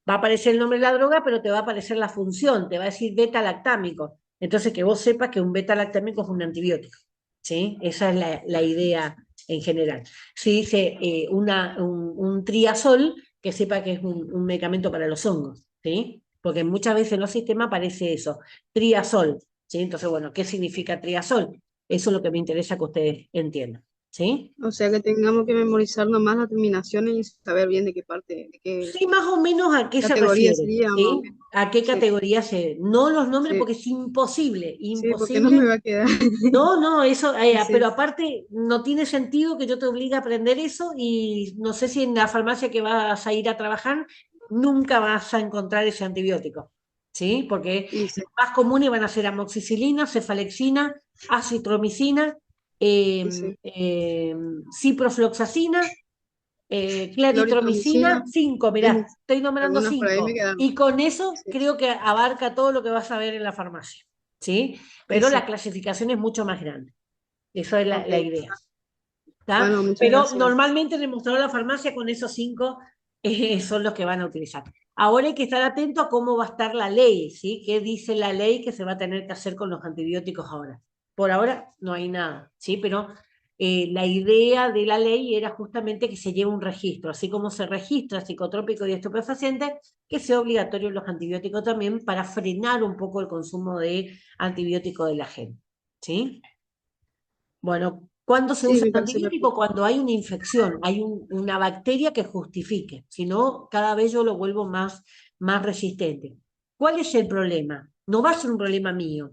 Va a aparecer el nombre de la droga, pero te va a aparecer la función, te va a decir beta-lactámico. Entonces, que vos sepas que un beta-lactámico es un antibiótico, ¿sí? Esa es la idea en general. Si dice un triazol, que sepa que es un medicamento para los hongos, ¿sí? Porque muchas veces en los sistemas aparece eso, triazol, ¿sí? Entonces, bueno, ¿qué significa triazol? Eso es lo que me interesa que ustedes entiendan, ¿sí? O sea que tengamos que memorizar nomás las terminaciones y saber bien de qué parte, de qué Sí, más o menos a qué se categoría refiere, sería más o ¿sí? menos. A qué Sí, categoría se... No los nombres sí, porque es imposible, sí, porque no me imposible. va a quedar. No, no, eso, pero Sí, aparte no tiene sentido que yo te obligue a aprender eso y no sé si en la farmacia que vas a ir a trabajar nunca vas a encontrar ese antibiótico, ¿sí? Porque y sí, los más comunes van a ser amoxicilina, cefalexina, acitromicina, eh, y sí. eh, ciprofloxacina, Cloritromicina, claritromicina, 5, mirá, es- estoy nombrando algunas por ahí me 5. quedan. Y con eso Sí, creo que abarca todo lo que vas a ver en la farmacia, ¿sí? y Pero sí, la clasificación es mucho más grande. Esa es la ok. idea. ¿Tá? Bueno, muchas Pero gracias. normalmente en el mostrador de la farmacia con esos 5 son los que van a utilizar. Ahora hay que estar atento a cómo va a estar la ley, ¿sí? ¿Qué dice la ley que se va a tener que hacer con los antibióticos ahora? Por ahora no hay nada, ¿sí? Pero la idea de la ley era justamente que se lleve un registro, así como se registra psicotrópico y estupefaciente, que sea obligatorio los antibióticos también para frenar un poco el consumo de antibióticos de la gente, ¿sí? Bueno, ¿cuándo se Sí, usa me el parece antibiótico? perfecto. Cuando hay una infección, hay una bacteria que justifique, si no, cada vez yo lo vuelvo más resistente. ¿Cuál es el problema? No va a ser un problema mío,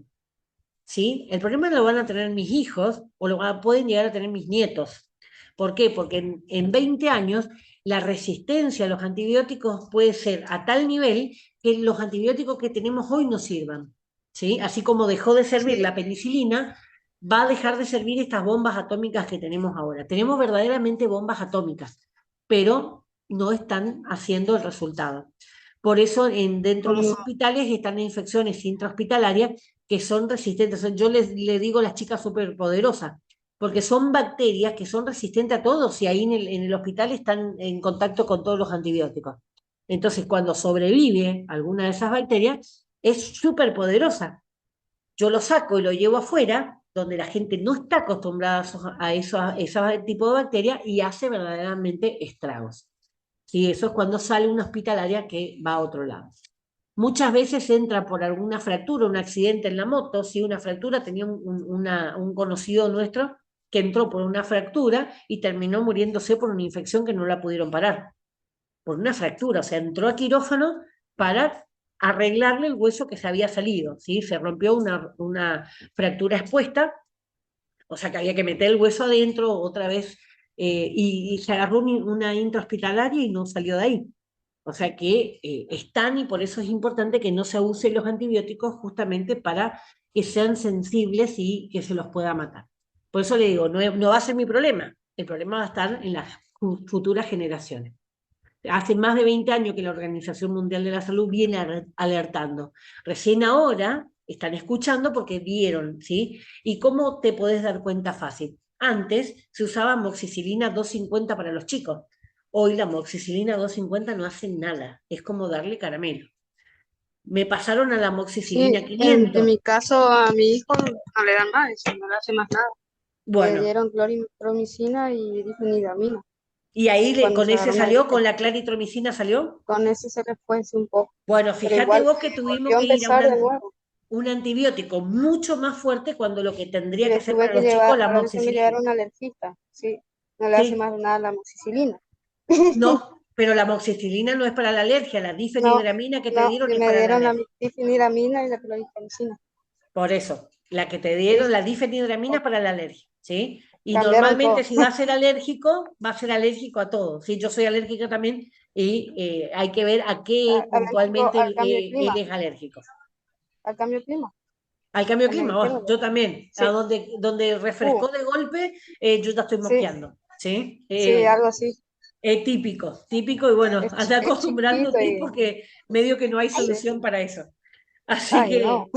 ¿sí? El problema lo van a tener mis hijos o pueden llegar a tener mis nietos. ¿Por qué? Porque en 20 años la resistencia a los antibióticos puede ser a tal nivel que los antibióticos que tenemos hoy no sirvan, ¿sí? Así como dejó de servir Sí, la penicilina, va a dejar de servir estas bombas atómicas que tenemos ahora. Tenemos verdaderamente bombas atómicas, pero no están haciendo el resultado. Por eso dentro de los como, hospitales están infecciones intrahospitalarias que son resistentes. Yo le digo a las chicas superpoderosas, porque son bacterias que son resistentes a todos y ahí en el hospital están en contacto con todos los antibióticos. Entonces, cuando sobrevive alguna de esas bacterias, es superpoderosa. Yo lo saco y lo llevo afuera, donde la gente no está acostumbrada ese tipo de bacterias y hace verdaderamente estragos. Sí, eso es cuando sale una hospitalaria que va a otro lado. Muchas veces entra por alguna fractura, un accidente en la moto, si una fractura, tenía un conocido nuestro que entró por una fractura y terminó muriéndose por una infección que no la pudieron parar, por una fractura, o sea, entró a quirófano para arreglarle el hueso que se había salido, ¿sí? Se rompió una fractura expuesta, o sea que había que meter el hueso adentro otra vez, y se agarró una intrahospitalaria y no salió de ahí. O sea que están y por eso es importante que no se usen los antibióticos justamente para que sean sensibles y que se los pueda matar. Por eso le digo, no va a ser mi problema, el problema va a estar en las futuras generaciones. Hace más de 20 años que la Organización Mundial de la Salud viene alertando. Recién ahora están escuchando porque vieron, ¿sí? ¿Y cómo te podés dar cuenta fácil? Antes se usaba amoxicilina 250 para los chicos. Hoy la amoxicilina 250 no hace nada, es como darle caramelo. Me pasaron a la Sí, amoxicilina en 500. mi caso a mi hijo no le dan más eso, no le hace más nada. Le Bueno, dieron clorimicina y difenidramina y ahí cuando con se ese agarró una salió, gripe. con la claritromicina salió. Con ese se le fue sí, un poco, Bueno, pero fíjate igual vos que tuvimos volvió a que ir a empezar de nuevo. un antibiótico mucho más fuerte cuando lo que Y tendría que le ser tuve para que los chicos llevar, la ahora le tengo que llevar a amoxicilina. un alergista, sí, no le hace Sí, más nada la amoxicilina. no, pero la amoxicilina no es para la alergia, la No, difenidramina que te no, dieron que es me para la dieron la alergia. difenidramina y la cloripiromicina. Por eso, la que te dieron, Sí, la difenidramina es para la alergia, ¿sí? Y cambiaron normalmente todo. si va a ser alérgico, va a ser alérgico a todo, ¿sí? Yo soy alérgica también y hay que ver a qué Alérgico puntualmente al cambio de él clima, es alérgico. al cambio de clima, Al cambio de que me clima, dijeron. yo también, a Sí, donde refrescó de golpe, yo ya estoy sí, mosqueando, ¿sí? sí, algo así. Típico, típico, y bueno, anda Es chiquito acostumbrándote y porque medio que no hay sí. solución para eso. Así Ay, no.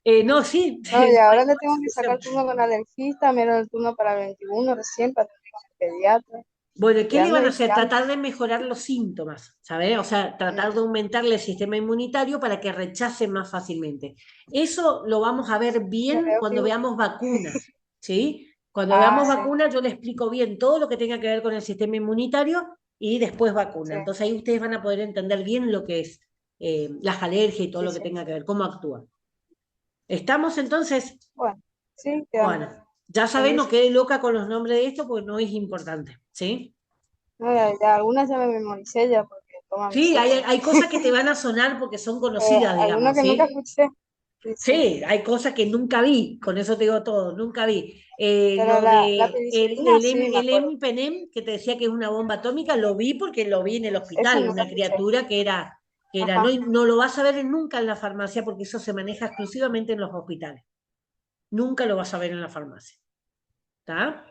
que, no, sí, No, y ahora le no hay tengo que solución. sacar turno con alergista, me dieron el turno para el 21 recién, para tener con el pediatra. Bueno, Y ¿qué le ando van a ahí hacer? tirando. Tratar de mejorar los síntomas, ¿sabes? O sea, tratar de aumentarle el sistema inmunitario para que rechace más fácilmente. Eso lo vamos a ver Me bien veo cuando que... veamos vacunas, ¿sí? Cuando Ah, veamos sí, vacunas, yo le explico bien todo lo que tenga que ver con el sistema inmunitario y después vacuna. sí, Entonces ahí ustedes van a poder entender bien lo que es las alergias y todo sí, lo que sí. tenga que ver, cómo actúa. ¿Estamos entonces? Bueno, sí, quedamos. Bueno, ya sabéis, no Buenísimo. quedé loca con los nombres de esto porque no es importante, ¿sí? No, ya, algunas ya me memoricé ya porque toma mi Sí, cita. hay cosas que te van a sonar porque son conocidas, Algunas digamos, que nunca ¿sí? escuché. Sí, sí. Sí, hay cosas que nunca vi, con eso te digo todo, nunca vi. Pero Lo la de penicilina sí me el acuerdo. EpiPenem, que te decía que es una bomba atómica, lo vi porque lo vi en el Ese hospital, nunca una escuché. criatura Ajá, no, no lo vas a ver nunca en la farmacia porque eso se maneja exclusivamente en los hospitales. Nunca lo vas a ver en la farmacia. ¿Está?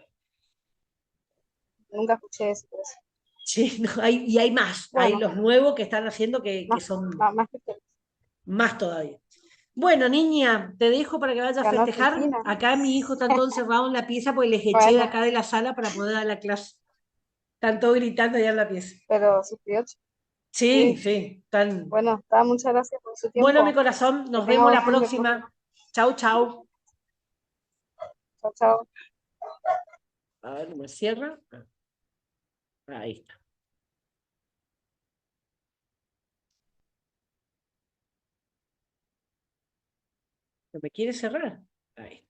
nunca escuché eso. Por eso. Sí, no, y hay más, hay Bueno, los nuevos que están haciendo que más, son más que más todavía. Bueno, niña, te dejo para que vayas a ganó festejar. Argentina. Acá mi hijo están todos encerrados en la pieza porque les eché de Bueno, acá de la sala para poder dar la clase. Están todos gritando allá en la pieza. pero sufrió. Sí, Sí, sí, están. bueno, está, muchas gracias por su Bueno, mi tiempo. corazón, Que nos tenga vemos buen la fin de semana. próxima. Chau, chau. Chao, chao. A ver, ¿me cierra? Ahí está. ¿No me quiere cerrar? Ahí está.